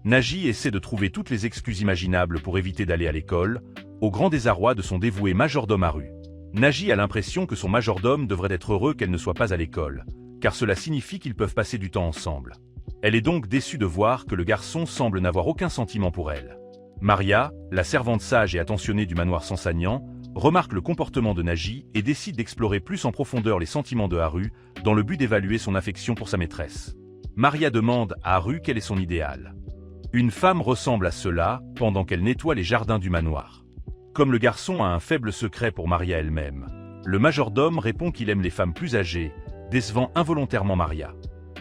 Naji essaie de trouver toutes les excuses imaginables pour éviter d'aller à l'école, au grand désarroi de son dévoué majordome Haru. Naji a l'impression que son majordome devrait être heureux qu'elle ne soit pas à l'école, car cela signifie qu'ils peuvent passer du temps ensemble. Elle est donc déçue de voir que le garçon semble n'avoir aucun sentiment pour elle. Maria, la servante sage et attentionnée du manoir Sansagnan, remarque le comportement de Naji et décide d'explorer plus en profondeur les sentiments de Haru, dans le but d'évaluer son affection pour sa maîtresse. Maria demande à Haru quel est son idéal. Une femme ressemble à cela pendant qu'elle nettoie les jardins du manoir. Comme le garçon a un faible secret pour Maria elle-même, le majordome répond qu'il aime les femmes plus âgées, décevant involontairement Maria.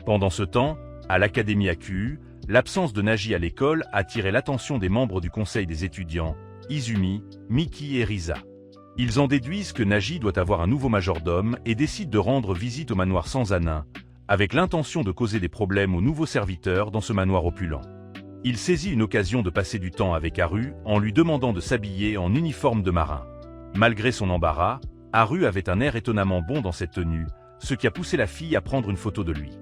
Pendant ce temps, à l'académie AQU, l'absence de Naji à l'école a attiré l'attention des membres du conseil des étudiants, Izumi, Miki et Risa. Ils en déduisent que Naji doit avoir un nouveau majordome et décident de rendre visite au manoir Sanzanin, avec l'intention de causer des problèmes aux nouveaux serviteurs dans ce manoir opulent. Il saisit une occasion de passer du temps avec Haru en lui demandant de s'habiller en uniforme de marin. Malgré son embarras, Haru avait un air étonnamment bon dans cette tenue, ce qui a poussé la fille à prendre une photo de lui.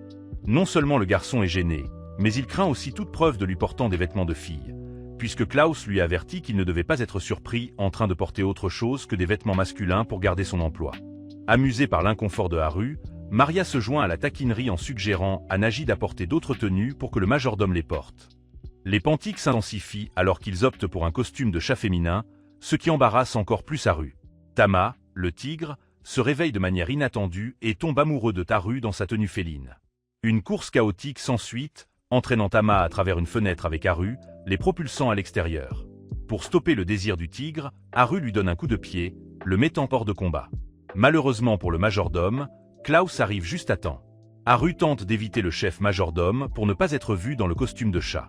Non seulement le garçon est gêné, mais il craint aussi toute preuve de lui portant des vêtements de fille, puisque Klaus lui avertit qu'il ne devait pas être surpris en train de porter autre chose que des vêtements masculins pour garder son emploi. Amusée par l'inconfort de Haru, Maria se joint à la taquinerie en suggérant à Naji d'apporter d'autres tenues pour que le majordome les porte. Les pantiques s'intensifient alors qu'ils optent pour un costume de chat féminin, ce qui embarrasse encore plus Haru. Tama, le tigre, se réveille de manière inattendue et tombe amoureux de Taru dans sa tenue féline. Une course chaotique s'ensuit, entraînant Tama à travers une fenêtre avec Haru, les propulsant à l'extérieur. Pour stopper le désir du tigre, Haru lui donne un coup de pied, le mettant hors de combat. Malheureusement pour le majordome, Klaus arrive juste à temps. Haru tente d'éviter le chef majordome pour ne pas être vu dans le costume de chat.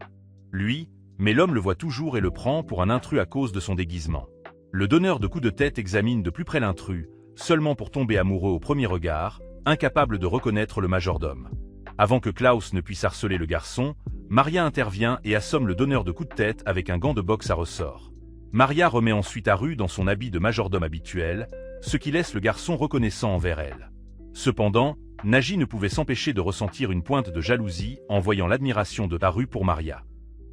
Lui, mais l'homme le voit toujours et le prend pour un intrus à cause de son déguisement. Le donneur de coups de tête examine de plus près l'intrus, seulement pour tomber amoureux au premier regard, incapable de reconnaître le majordome. Avant que Klaus ne puisse harceler le garçon, Maria intervient et assomme le donneur de coups de tête avec un gant de boxe à ressort. Maria remet ensuite Haru dans son habit de majordome habituel, ce qui laisse le garçon reconnaissant envers elle. Cependant, Naji ne pouvait s'empêcher de ressentir une pointe de jalousie en voyant l'admiration de Haru pour Maria.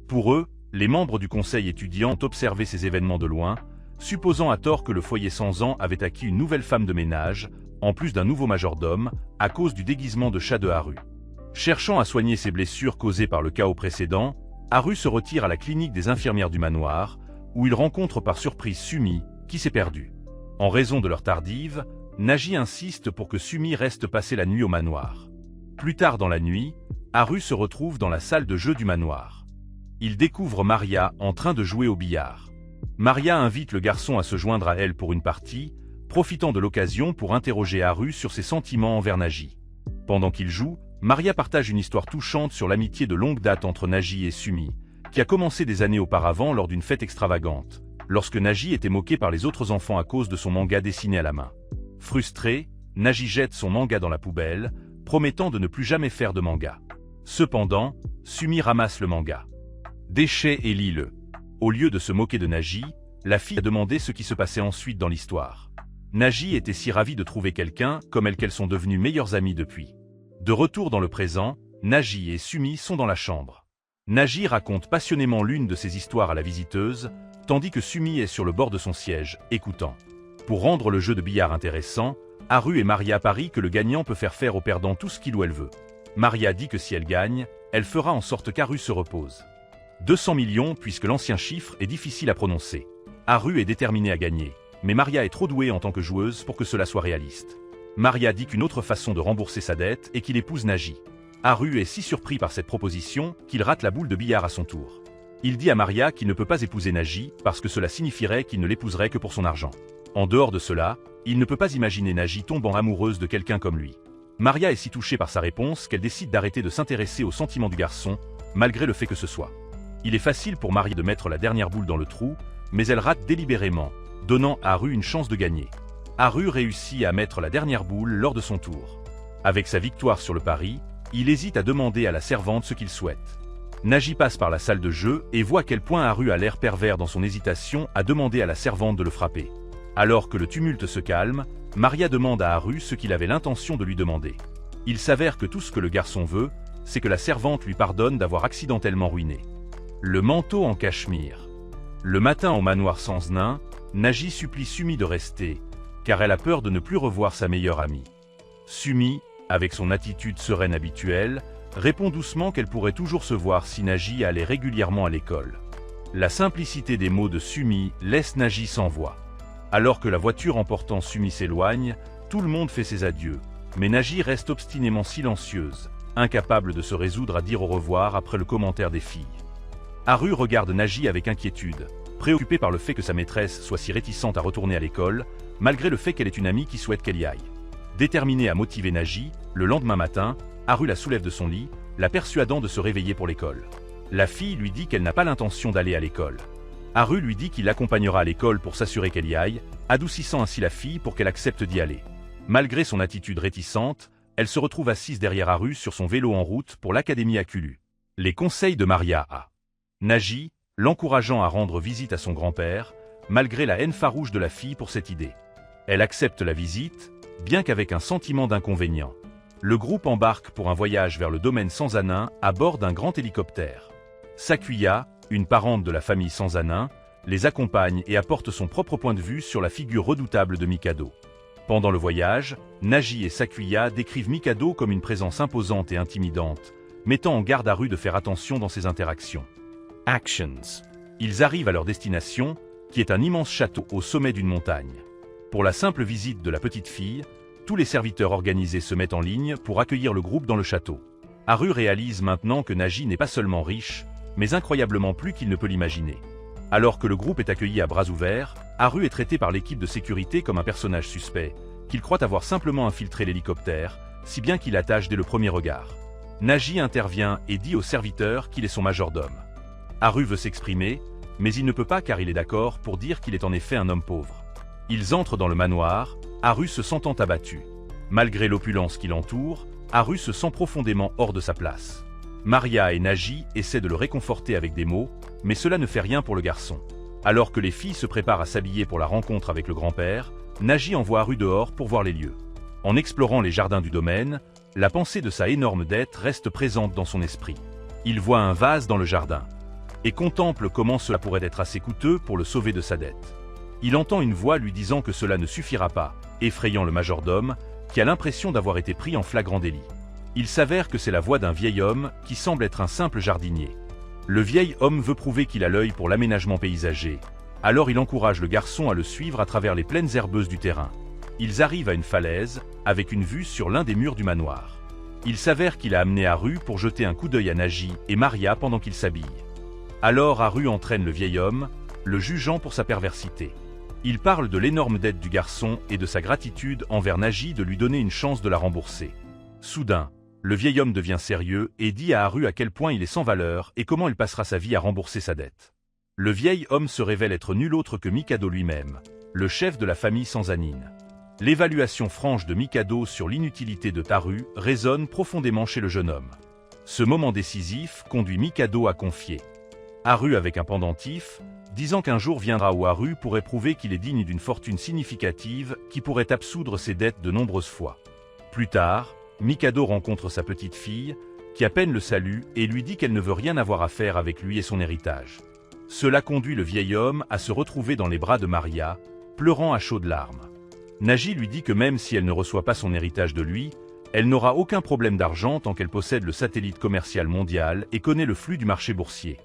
Pour eux, les membres du conseil étudiant ont observé ces événements de loin, supposant à tort que le foyer sans ans avait acquis une nouvelle femme de ménage, en plus d'un nouveau majordome, à cause du déguisement de chat de Haru. Cherchant à soigner ses blessures causées par le chaos précédent, Haru se retire à la clinique des infirmières du manoir, où il rencontre par surprise Sumi, qui s'est perdue. En raison de leur tardive, Nagi insiste pour que Sumi reste passer la nuit au manoir. Plus tard dans la nuit, Haru se retrouve dans la salle de jeu du manoir. Il découvre Maria en train de jouer au billard. Maria invite le garçon à se joindre à elle pour une partie, profitant de l'occasion pour interroger Haru sur ses sentiments envers Nagi. Pendant qu'il joue, Maria partage une histoire touchante sur l'amitié de longue date entre Nagi et Sumi, qui a commencé des années auparavant lors d'une fête extravagante, lorsque Nagi était moqué par les autres enfants à cause de son manga dessiné à la main. Frustré, Nagi jette son manga dans la poubelle, promettant de ne plus jamais faire de manga. Cependant, Sumi ramasse le manga. Déchet et lit-le. Au lieu de se moquer de Nagi, la fille a demandé ce qui se passait ensuite dans l'histoire. Nagi était si ravie de trouver quelqu'un comme elle qu'elles sont devenues meilleures amies depuis. De retour dans le présent, Nagi et Sumi sont dans la chambre. Nagi raconte passionnément l'une de ses histoires à la visiteuse, tandis que Sumi est sur le bord de son siège, écoutant. Pour rendre le jeu de billard intéressant, Haru et Maria parient que le gagnant peut faire au perdant tout ce qu'il ou elle veut. Maria dit que si elle gagne, elle fera en sorte qu'Haru se repose. 200 millions puisque l'ancien chiffre est difficile à prononcer. Haru est déterminée à gagner, mais Maria est trop douée en tant que joueuse pour que cela soit réaliste. Maria dit qu'une autre façon de rembourser sa dette est qu'il épouse Nagi. Haru est si surpris par cette proposition qu'il rate la boule de billard à son tour. Il dit à Maria qu'il ne peut pas épouser Nagi parce que cela signifierait qu'il ne l'épouserait que pour son argent. En dehors de cela, il ne peut pas imaginer Nagi tombant amoureuse de quelqu'un comme lui. Maria est si touchée par sa réponse qu'elle décide d'arrêter de s'intéresser aux sentiments du garçon, malgré le fait que ce soit. Il est facile pour Maria de mettre la dernière boule dans le trou, mais elle rate délibérément, donnant à Haru une chance de gagner. Haru réussit à mettre la dernière boule lors de son tour. Avec sa victoire sur le pari, il hésite à demander à la servante ce qu'il souhaite. Nagi passe par la salle de jeu et voit à quel point Haru a l'air pervers dans son hésitation à demander à la servante de le frapper. Alors que le tumulte se calme, Maria demande à Haru ce qu'il avait l'intention de lui demander. Il s'avère que tout ce que le garçon veut, c'est que la servante lui pardonne d'avoir accidentellement ruiné. Le manteau en cachemire. Le matin au manoir sans nain, Nagi supplie Sumi de rester, car elle a peur de ne plus revoir sa meilleure amie. Sumi, avec son attitude sereine habituelle, répond doucement qu'elle pourrait toujours se voir si Nagi allait régulièrement à l'école. La simplicité des mots de Sumi laisse Nagi sans voix. Alors que la voiture emportant Sumi s'éloigne, tout le monde fait ses adieux, mais Nagi reste obstinément silencieuse, incapable de se résoudre à dire au revoir après le commentaire des filles. Haru regarde Nagi avec inquiétude, préoccupée par le fait que sa maîtresse soit si réticente à retourner à l'école, malgré le fait qu'elle est une amie qui souhaite qu'elle y aille. Déterminée à motiver Nagi, le lendemain matin, Haru la soulève de son lit, la persuadant de se réveiller pour l'école. La fille lui dit qu'elle n'a pas l'intention d'aller à l'école. Haru lui dit qu'il l'accompagnera à l'école pour s'assurer qu'elle y aille, adoucissant ainsi la fille pour qu'elle accepte d'y aller. Malgré son attitude réticente, elle se retrouve assise derrière Haru sur son vélo en route pour l'académie à Kulu. Les conseils de Maria à Nagi, l'encourageant à rendre visite à son grand-père, malgré la haine farouche de la fille pour cette idée. Elle accepte la visite, bien qu'avec un sentiment d'inconvénient. Le groupe embarque pour un voyage vers le domaine Sanzanin à bord d'un grand hélicoptère. Sakuya, une parente de la famille Sanzanin, les accompagne et apporte son propre point de vue sur la figure redoutable de Mikado. Pendant le voyage, Nagi et Sakuya décrivent Mikado comme une présence imposante et intimidante, mettant en garde Haru de faire attention dans ses interactions. Actions. Ils arrivent à leur destination, qui est un immense château au sommet d'une montagne. Pour la simple visite de la petite fille, tous les serviteurs organisés se mettent en ligne pour accueillir le groupe dans le château. Haru réalise maintenant que Nagi n'est pas seulement riche, mais incroyablement plus qu'il ne peut l'imaginer. Alors que le groupe est accueilli à bras ouverts, Haru est traité par l'équipe de sécurité comme un personnage suspect, qu'il croit avoir simplement infiltré l'hélicoptère, si bien qu'il attache dès le premier regard. Nagi intervient et dit au serviteur qu'il est son majordome. Haru veut s'exprimer, mais il ne peut pas car il est d'accord pour dire qu'il est en effet un homme pauvre. Ils entrent dans le manoir, Haru se sentant abattu. Malgré l'opulence qui l'entoure, Haru se sent profondément hors de sa place. Maria et Nagi essaient de le réconforter avec des mots, mais cela ne fait rien pour le garçon. Alors que les filles se préparent à s'habiller pour la rencontre avec le grand-père, Nagi envoie Haru dehors pour voir les lieux. En explorant les jardins du domaine, la pensée de sa énorme dette reste présente dans son esprit. Il voit un vase dans le jardin. et contemple comment cela pourrait être assez coûteux pour le sauver de sa dette. Il entend une voix lui disant que cela ne suffira pas, effrayant le majordome, qui a l'impression d'avoir été pris en flagrant délit. Il s'avère que c'est la voix d'un vieil homme qui semble être un simple jardinier. Le vieil homme veut prouver qu'il a l'œil pour l'aménagement paysager, alors il encourage le garçon à le suivre à travers les plaines herbeuses du terrain. Ils arrivent à une falaise, avec une vue sur l'un des murs du manoir. Il s'avère qu'il a amené Haru pour jeter un coup d'œil à Naji et Maria pendant qu'ils s'habillent. Alors Haru entraîne le vieil homme, le jugeant pour sa perversité. Il parle de l'énorme dette du garçon et de sa gratitude envers Naji de lui donner une chance de la rembourser. Soudain, le vieil homme devient sérieux et dit à Haru à quel point il est sans valeur et comment il passera sa vie à rembourser sa dette. Le vieil homme se révèle être nul autre que Mikado lui-même, le chef de la famille Sanzanin. L'évaluation franche de Mikado sur l'inutilité de Haru résonne profondément chez le jeune homme. Ce moment décisif conduit Mikado à confier Haru avec un pendentif, disant qu'un jour viendra où Haru pourrait prouver qu'il est digne d'une fortune significative qui pourrait absoudre ses dettes de nombreuses fois. Plus tard, Mikado rencontre sa petite fille, qui à peine le salue et lui dit qu'elle ne veut rien avoir à faire avec lui et son héritage. Cela conduit le vieil homme à se retrouver dans les bras de Maria, pleurant à chaudes larmes. Naji lui dit que même si elle ne reçoit pas son héritage de lui, elle n'aura aucun problème d'argent tant qu'elle possède le satellite commercial mondial et connaît le flux du marché boursier.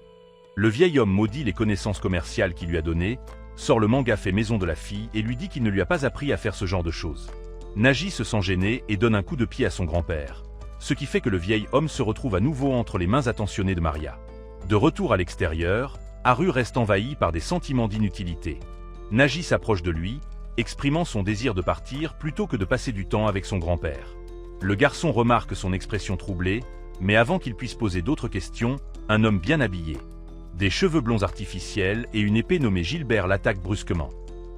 Le vieil homme maudit les connaissances commerciales qu'il lui a données, sort le manga fait maison de la fille et lui dit qu'il ne lui a pas appris à faire ce genre de choses. Naji se sent gêné et donne un coup de pied à son grand-père, ce qui fait que le vieil homme se retrouve à nouveau entre les mains attentionnées de Maria. De retour à l'extérieur, Haru reste envahi par des sentiments d'inutilité. Naji s'approche de lui, exprimant son désir de partir plutôt que de passer du temps avec son grand-père. Le garçon remarque son expression troublée, mais avant qu'il puisse poser d'autres questions, un homme bien habillé, des cheveux blonds artificiels et une épée nommée Gilbert l'attaquent brusquement.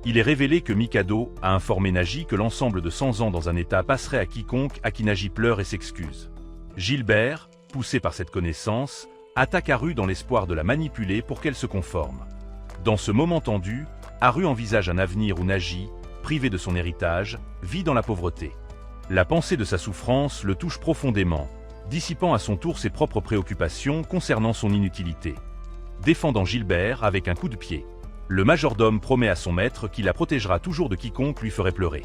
Il est révélé que Mikado a informé Naji que l'ensemble de 100 ans dans un état passerait à quiconque à qui Naji pleure et s'excuse. Gilbert, poussé par cette connaissance, attaque Haru dans l'espoir de la manipuler pour qu'elle se conforme. Dans ce moment tendu, Haru envisage un avenir où Naji, privé de son héritage, vit dans la pauvreté. La pensée de sa souffrance le touche profondément, dissipant à son tour ses propres préoccupations concernant son inutilité. Défendant Gilbert avec un coup de pied. Le majordome promet à son maître qu'il la protégera toujours de quiconque lui ferait pleurer.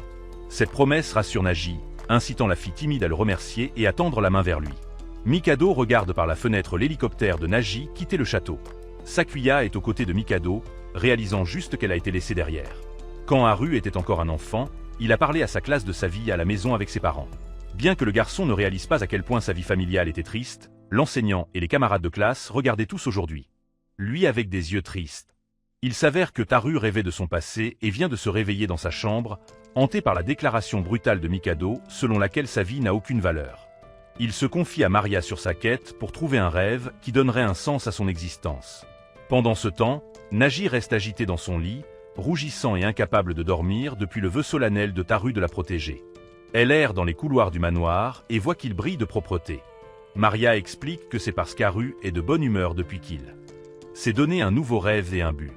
Cette promesse rassure Naji, incitant la fille timide à le remercier et à tendre la main vers lui. Mikado regarde par la fenêtre l'hélicoptère de Naji quitter le château. Sakuya est aux côtés de Mikado, réalisant juste qu'elle a été laissée derrière. Quand Haru était encore un enfant, il a parlé à sa classe de sa vie à la maison avec ses parents. Bien que le garçon ne réalise pas à quel point sa vie familiale était triste, l'enseignant et les camarades de classe regardaient tous aujourd'hui. Lui avec des yeux tristes. Il s'avère que Haru rêvait de son passé et vient de se réveiller dans sa chambre, hanté par la déclaration brutale de Mikado selon laquelle sa vie n'a aucune valeur. Il se confie à Maria sur sa quête pour trouver un rêve qui donnerait un sens à son existence. Pendant ce temps, Naji reste agité dans son lit, rougissant et incapable de dormir depuis le vœu solennel de Haru de la protéger. Elle erre dans les couloirs du manoir et voit qu'il brille de propreté. Maria explique que c'est parce qu'Haru est de bonne humeur depuis qu'il s'est donné un nouveau rêve et un but.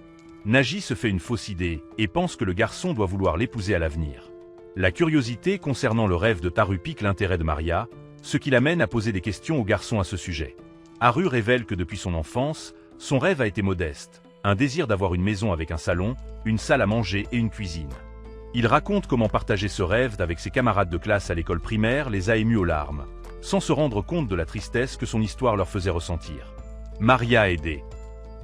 Naji se fait une fausse idée et pense que le garçon doit vouloir l'épouser à l'avenir. La curiosité concernant le rêve de Haru pique l'intérêt de Maria, ce qui l'amène à poser des questions au garçon à ce sujet. Haru révèle que depuis son enfance, son rêve a été modeste, un désir d'avoir une maison avec un salon, une salle à manger et une cuisine. Il raconte comment partager ce rêve avec ses camarades de classe à l'école primaire les a émus aux larmes, sans se rendre compte de la tristesse que son histoire leur faisait ressentir. Maria est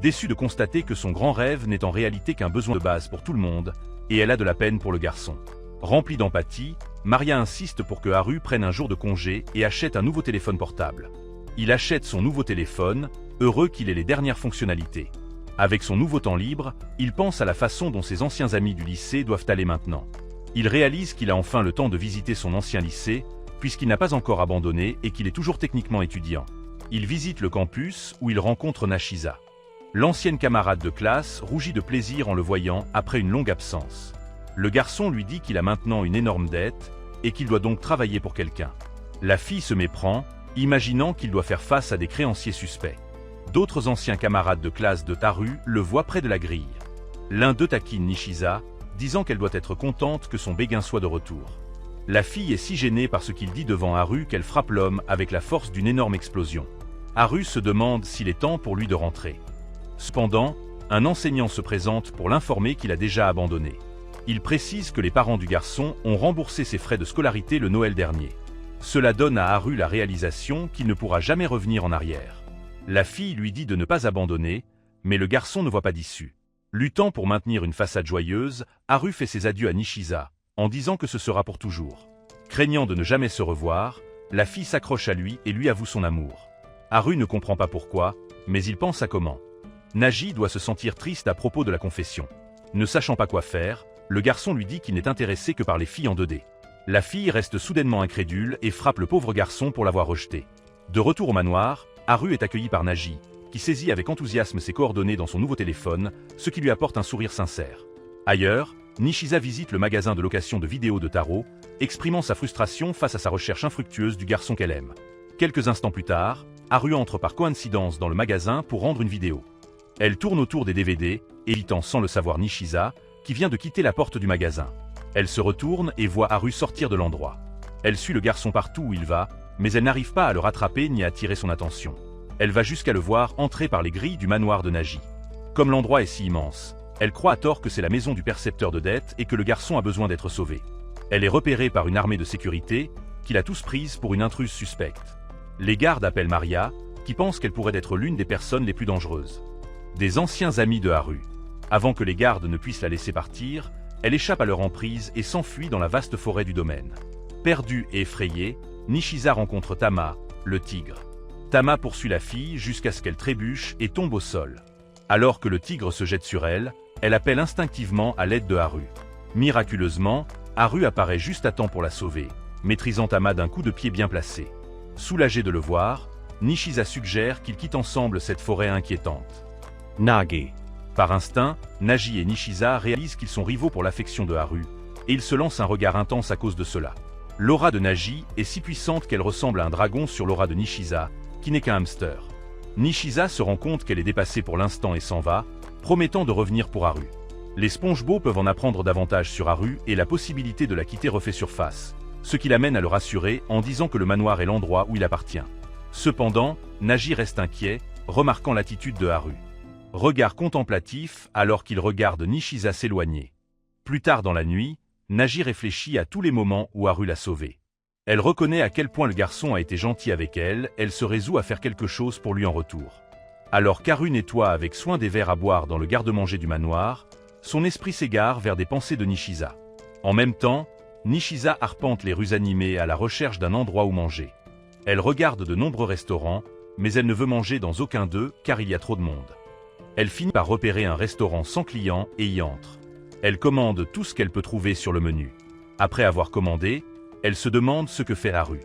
déçue de constater que son grand rêve n'est en réalité qu'un besoin de base pour tout le monde, et elle a de la peine pour le garçon. Remplie d'empathie, Maria insiste pour que Haru prenne un jour de congé et achète un nouveau téléphone portable. Il achète son nouveau téléphone, heureux qu'il ait les dernières fonctionnalités. Avec son nouveau temps libre, il pense à la façon dont ses anciens amis du lycée doivent aller maintenant. Il réalise qu'il a enfin le temps de visiter son ancien lycée, puisqu'il n'a pas encore abandonné et qu'il est toujours techniquement étudiant. Il visite le campus où il rencontre Nashisa. L'ancienne camarade de classe rougit de plaisir en le voyant après une longue absence. Le garçon lui dit qu'il a maintenant une énorme dette et qu'il doit donc travailler pour quelqu'un. La fille se méprend, imaginant qu'il doit faire face à des créanciers suspects. D'autres anciens camarades de classe de Haru le voient près de la grille. L'un d'eux taquine Nishisa, disant qu'elle doit être contente que son béguin soit de retour. La fille est si gênée par ce qu'il dit devant Haru qu'elle frappe l'homme avec la force d'une énorme explosion. Haru se demande s'il est temps pour lui de rentrer. Cependant, un enseignant se présente pour l'informer qu'il a déjà abandonné. Il précise que les parents du garçon ont remboursé ses frais de scolarité le Noël dernier. Cela donne à Haru la réalisation qu'il ne pourra jamais revenir en arrière. La fille lui dit de ne pas abandonner, mais le garçon ne voit pas d'issue. Luttant pour maintenir une façade joyeuse, Haru fait ses adieux à Nishisa, en disant que ce sera pour toujours. Craignant de ne jamais se revoir, la fille s'accroche à lui et lui avoue son amour. Haru ne comprend pas pourquoi, mais il pense à comment. Naji doit se sentir triste à propos de la confession. Ne sachant pas quoi faire, le garçon lui dit qu'il n'est intéressé que par les filles en 2D. La fille reste soudainement incrédule et frappe le pauvre garçon pour l'avoir rejeté. De retour au manoir, Haru est accueilli par Naji, qui saisit avec enthousiasme ses coordonnées dans son nouveau téléphone, ce qui lui apporte un sourire sincère. Ailleurs, Nishisa visite le magasin de location de vidéos de Taro, exprimant sa frustration face à sa recherche infructueuse du garçon qu'elle aime. Quelques instants plus tard, Haru entre par coïncidence dans le magasin pour rendre une vidéo. Elle tourne autour des DVD, évitant sans le savoir Nishisa, qui vient de quitter la porte du magasin. Elle se retourne et voit Haru sortir de l'endroit. Elle suit le garçon partout où il va, mais elle n'arrive pas à le rattraper ni à attirer son attention. Elle va jusqu'à le voir entrer par les grilles du manoir de Naji. Comme l'endroit est si immense, elle croit à tort que c'est la maison du percepteur de dettes et que le garçon a besoin d'être sauvé. Elle est repérée par une armée de sécurité, qui l'a tous prise pour une intruse suspecte. Les gardes appellent Maria, qui pense qu'elle pourrait être l'une des personnes les plus dangereuses. Des anciens amis de Haru. Avant que les gardes ne puissent la laisser partir, elle échappe à leur emprise et s'enfuit dans la vaste forêt du domaine. Perdue et effrayée, Nishisa rencontre Tama, le tigre. Tama poursuit la fille jusqu'à ce qu'elle trébuche et tombe au sol. Alors que le tigre se jette sur elle, elle appelle instinctivement à l'aide de Haru. Miraculeusement, Haru apparaît juste à temps pour la sauver, maîtrisant Tama d'un coup de pied bien placé. Soulagée de le voir, Nishisa suggère qu'ils quittent ensemble cette forêt inquiétante. Nagi. Par instinct, Naji et Nishisa réalisent qu'ils sont rivaux pour l'affection de Haru, et ils se lancent un regard intense à cause de cela. L'aura de Naji est si puissante qu'elle ressemble à un dragon sur l'aura de Nishisa, qui n'est qu'un hamster. Nishisa se rend compte qu'elle est dépassée pour l'instant et s'en va, promettant de revenir pour Haru. Les SpongeBob peuvent en apprendre davantage sur Haru et la possibilité de la quitter refait surface, ce qui l'amène à le rassurer en disant que le manoir est l'endroit où il appartient. Cependant, Naji reste inquiet, remarquant l'attitude de Haru. Regard contemplatif alors qu'il regarde Nishisa s'éloigner. Plus tard dans la nuit, Naji réfléchit à tous les moments où Haru l'a sauvée. Elle reconnaît à quel point le garçon a été gentil avec elle, elle se résout à faire quelque chose pour lui en retour. Alors qu'Haru nettoie avec soin des verres à boire dans le garde-manger du manoir, son esprit s'égare vers des pensées de Nishisa. En même temps, Nishisa arpente les rues animées à la recherche d'un endroit où manger. Elle regarde de nombreux restaurants, mais elle ne veut manger dans aucun d'eux car il y a trop de monde. Elle finit par repérer un restaurant sans clients et y entre. Elle commande tout ce qu'elle peut trouver sur le menu. Après avoir commandé, elle se demande ce que fait Haru.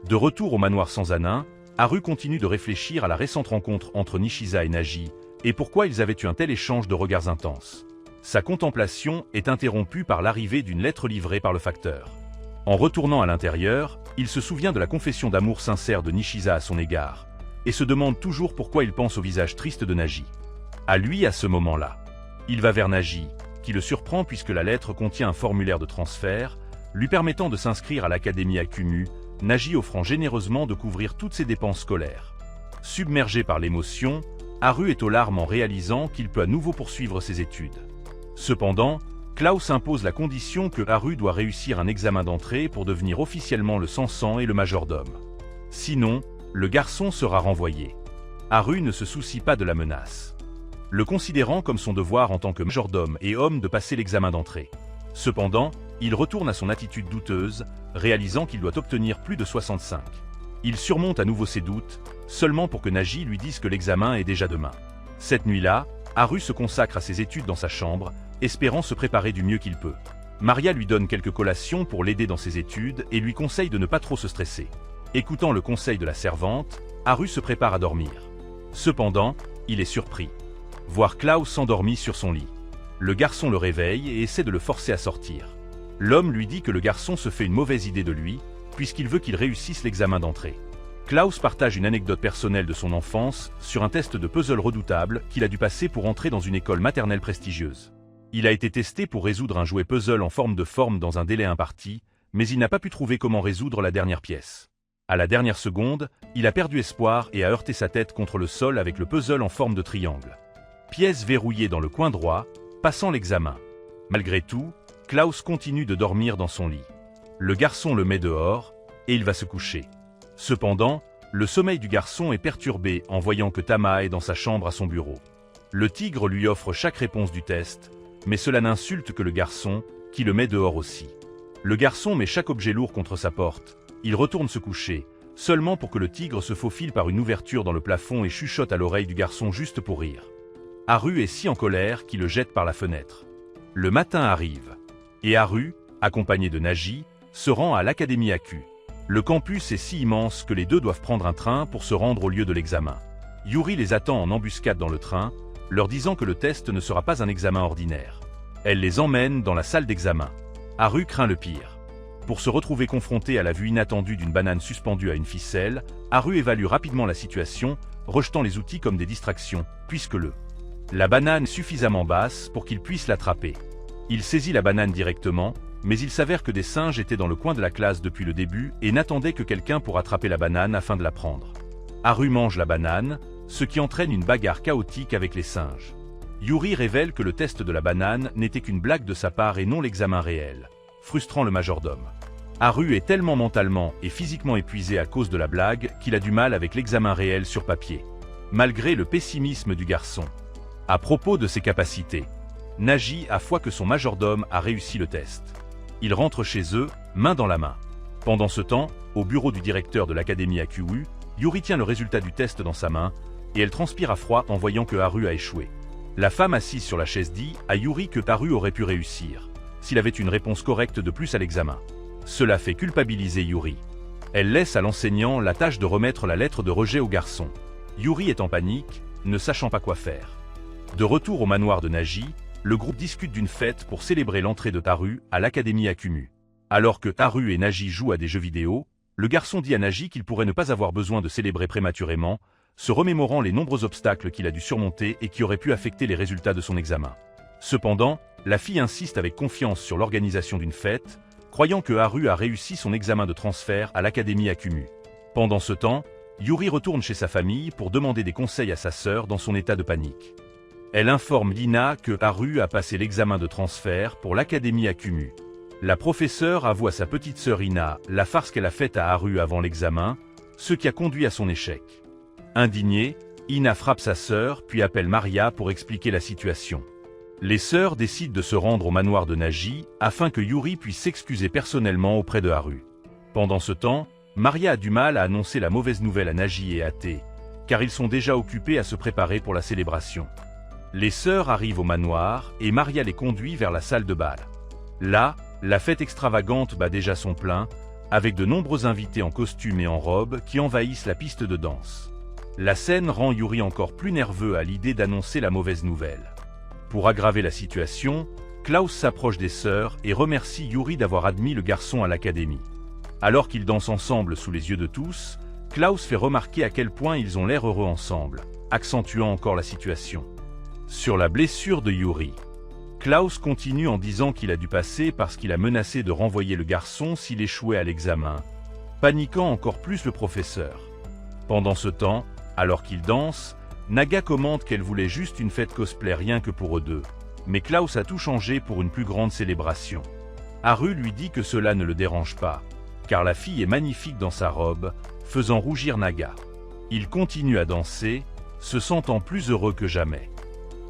De retour au manoir sans Anin, Haru continue de réfléchir à la récente rencontre entre Nishisa et Naji, et pourquoi ils avaient eu un tel échange de regards intenses. Sa contemplation est interrompue par l'arrivée d'une lettre livrée par le facteur. En retournant à l'intérieur, il se souvient de la confession d'amour sincère de Nishisa à son égard, et se demande toujours pourquoi il pense au visage triste de Naji. À lui à ce moment-là. Il va vers Naji, qui le surprend puisque la lettre contient un formulaire de transfert, lui permettant de s'inscrire à l'académie Akumu, Naji offrant généreusement de couvrir toutes ses dépenses scolaires. Submergé par l'émotion, Haru est aux larmes en réalisant qu'il peut à nouveau poursuivre ses études. Cependant, Klaus impose la condition que Haru doit réussir un examen d'entrée pour devenir officiellement le Sansan et le majordome. Sinon, le garçon sera renvoyé. Haru ne se soucie pas de la menace, le considérant comme son devoir en tant que majordome et homme de passer l'examen d'entrée. Cependant, il retourne à son attitude douteuse, réalisant qu'il doit obtenir plus de 65. Il surmonte à nouveau ses doutes, seulement pour que Naji lui dise que l'examen est déjà demain. Cette nuit-là, Haru se consacre à ses études dans sa chambre, espérant se préparer du mieux qu'il peut. Maria lui donne quelques collations pour l'aider dans ses études et lui conseille de ne pas trop se stresser. Écoutant le conseil de la servante, Haru se prépare à dormir. Cependant, il est surpris. Voir Klaus s'endormir sur son lit. Le garçon le réveille et essaie de le forcer à sortir. L'homme lui dit que le garçon se fait une mauvaise idée de lui, puisqu'il veut qu'il réussisse l'examen d'entrée. Klaus partage une anecdote personnelle de son enfance sur un test de puzzle redoutable qu'il a dû passer pour entrer dans une école maternelle prestigieuse. Il a été testé pour résoudre un jouet puzzle en forme dans un délai imparti, mais il n'a pas pu trouver comment résoudre la dernière pièce. À la dernière seconde, il a perdu espoir et a heurté sa tête contre le sol avec le puzzle en forme de triangle. pièce verrouillée dans le coin droit, passant l'examen. Malgré tout, Klaus continue de dormir dans son lit. Le garçon le met dehors, et il va se coucher. Cependant, le sommeil du garçon est perturbé en voyant que Tama est dans sa chambre à son bureau. Le tigre lui offre chaque réponse du test, mais cela n'insulte que le garçon, qui le met dehors aussi. Le garçon met chaque objet lourd contre sa porte. Il retourne se coucher, seulement pour que le tigre se faufile par une ouverture dans le plafond et chuchote à l'oreille du garçon juste pour rire. Haru est si en colère qu'il le jette par la fenêtre. Le matin arrive, et Haru, accompagné de Nagi, se rend à l'Académie AQ. Le campus est si immense que les deux doivent prendre un train pour se rendre au lieu de l'examen. Yuri les attend en embuscade dans le train, leur disant que le test ne sera pas un examen ordinaire. Elle les emmène dans la salle d'examen. Haru craint le pire. Pour se retrouver confronté à la vue inattendue d'une banane suspendue à une ficelle, Haru évalue rapidement la situation, rejetant les outils comme des distractions, puisque la banane est suffisamment basse pour qu'il puisse l'attraper. Il saisit la banane directement, mais il s'avère que des singes étaient dans le coin de la classe depuis le début et n'attendaient que quelqu'un pour attraper la banane afin de la prendre. Haru mange la banane, ce qui entraîne une bagarre chaotique avec les singes. Yuri révèle que le test de la banane n'était qu'une blague de sa part et non l'examen réel, frustrant le majordome. Haru est tellement mentalement et physiquement épuisé à cause de la blague qu'il a du mal avec l'examen réel sur papier. Malgré le pessimisme du garçon. À propos de ses capacités, Nagi a foi que son majordome a réussi le test. Ils rentrent chez eux, main dans la main. Pendant ce temps, au bureau du directeur de l'Académie AQU, Yuri tient le résultat du test dans sa main, et elle transpire à froid en voyant que Haru a échoué. La femme assise sur la chaise dit à Yuri que Haru aurait pu réussir, s'il avait une réponse correcte de plus à l'examen. Cela fait culpabiliser Yuri. Elle laisse à l'enseignant la tâche de remettre la lettre de rejet au garçon. Yuri est en panique, ne sachant pas quoi faire. De retour au manoir de Nagi, le groupe discute d'une fête pour célébrer l'entrée de Haru à l'Académie AQU. Alors que Haru et Nagi jouent à des jeux vidéo, le garçon dit à Nagi qu'il pourrait ne pas avoir besoin de célébrer prématurément, se remémorant les nombreux obstacles qu'il a dû surmonter et qui auraient pu affecter les résultats de son examen. Cependant, la fille insiste avec confiance sur l'organisation d'une fête, croyant que Haru a réussi son examen de transfert à l'Académie AQU. Pendant ce temps, Yuri retourne chez sa famille pour demander des conseils à sa sœur dans son état de panique. Elle informe Lina que Haru a passé l'examen de transfert pour l'Académie AQU. La professeure avoue à sa petite sœur Ina la farce qu'elle a faite à Haru avant l'examen, ce qui a conduit à son échec. Indignée, Ina frappe sa sœur puis appelle Maria pour expliquer la situation. Les sœurs décident de se rendre au manoir de Nagi afin que Yuri puisse s'excuser personnellement auprès de Haru. Pendant ce temps, Maria a du mal à annoncer la mauvaise nouvelle à Nagi et à T, car ils sont déjà occupés à se préparer pour la célébration. Les sœurs arrivent au manoir et Maria les conduit vers la salle de bal. Là, la fête extravagante bat déjà son plein, avec de nombreux invités en costume et en robe qui envahissent la piste de danse. La scène rend Yuri encore plus nerveux à l'idée d'annoncer la mauvaise nouvelle. Pour aggraver la situation, Klaus s'approche des sœurs et remercie Yuri d'avoir admis le garçon à l'académie. Alors qu'ils dansent ensemble sous les yeux de tous, Klaus fait remarquer à quel point ils ont l'air heureux ensemble, accentuant encore la situation. Sur la blessure de Yuri, Klaus continue en disant qu'il a dû passer parce qu'il a menacé de renvoyer le garçon s'il échouait à l'examen, paniquant encore plus le professeur. Pendant ce temps, alors qu'ils dansent, Naga commente qu'elle voulait juste une fête cosplay rien que pour eux deux, mais Klaus a tout changé pour une plus grande célébration. Haru lui dit que cela ne le dérange pas, car la fille est magnifique dans sa robe, faisant rougir Naga. Il continue à danser, se sentant plus heureux que jamais.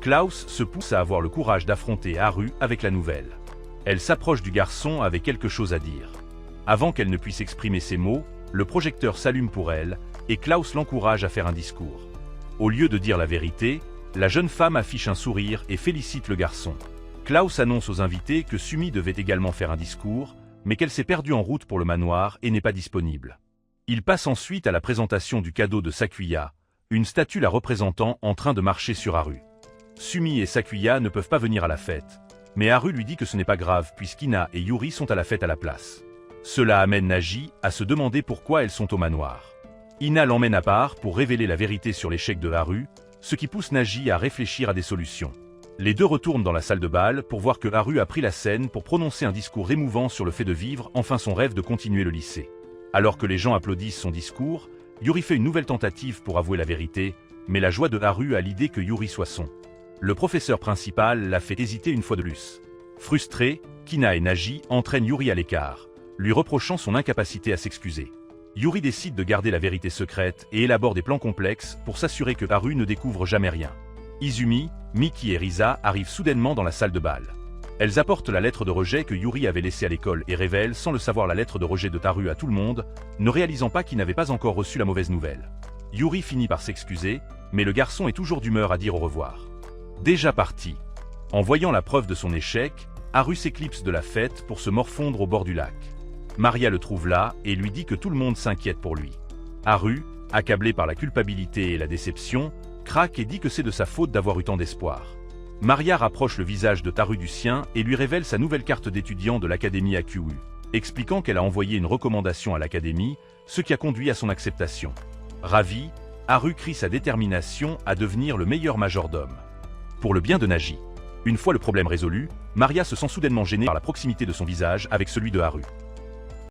Klaus se pousse à avoir le courage d'affronter Haru avec la nouvelle. Elle s'approche du garçon avec quelque chose à dire. Avant qu'elle ne puisse exprimer ses mots, le projecteur s'allume pour elle, et Klaus l'encourage à faire un discours. Au lieu de dire la vérité, la jeune femme affiche un sourire et félicite le garçon. Klaus annonce aux invités que Sumi devait également faire un discours, mais qu'elle s'est perdue en route pour le manoir et n'est pas disponible. Il passe ensuite à la présentation du cadeau de Sakuya, une statue la représentant en train de marcher sur Haru. Sumi et Sakuya ne peuvent pas venir à la fête, mais Haru lui dit que ce n'est pas grave puisqu'Ina et Yuri sont à la fête à la place. Cela amène Nagi à se demander pourquoi elles sont au manoir. Ina l'emmène à part pour révéler la vérité sur l'échec de Haru, ce qui pousse Nagi à réfléchir à des solutions. Les deux retournent dans la salle de bal pour voir que Haru a pris la scène pour prononcer un discours émouvant sur le fait de vivre enfin son rêve de continuer le lycée. Alors que les gens applaudissent son discours, Yuri fait une nouvelle tentative pour avouer la vérité, mais la joie de Haru à l'idée que Yuri soit son Le professeur principal l'a fait hésiter une fois de plus. Frustrés, Kina et Naji entraînent Yuri à l'écart, lui reprochant son incapacité à s'excuser. Yuri décide de garder la vérité secrète et élabore des plans complexes pour s'assurer que Haru ne découvre jamais rien. Izumi, Miki et Risa arrivent soudainement dans la salle de bal. Elles apportent la lettre de rejet que Yuri avait laissée à l'école et révèlent sans le savoir la lettre de rejet de Haru à tout le monde, ne réalisant pas qu'il n'avait pas encore reçu la mauvaise nouvelle. Yuri finit par s'excuser, mais le garçon est toujours d'humeur à dire au revoir. Déjà parti. En voyant la preuve de son échec, Haru s'éclipse de la fête pour se morfondre au bord du lac. Maria le trouve là et lui dit que tout le monde s'inquiète pour lui. Haru, accablé par la culpabilité et la déception, craque et dit que c'est de sa faute d'avoir eu tant d'espoir. Maria rapproche le visage de Haru du sien et lui révèle sa nouvelle carte d'étudiant de l'académie AQU, expliquant qu'elle a envoyé une recommandation à l'académie, ce qui a conduit à son acceptation. Ravi, Haru crie sa détermination à devenir le meilleur majordome. Pour le bien de Naji. Une fois le problème résolu, Maria se sent soudainement gênée par la proximité de son visage avec celui de Haru.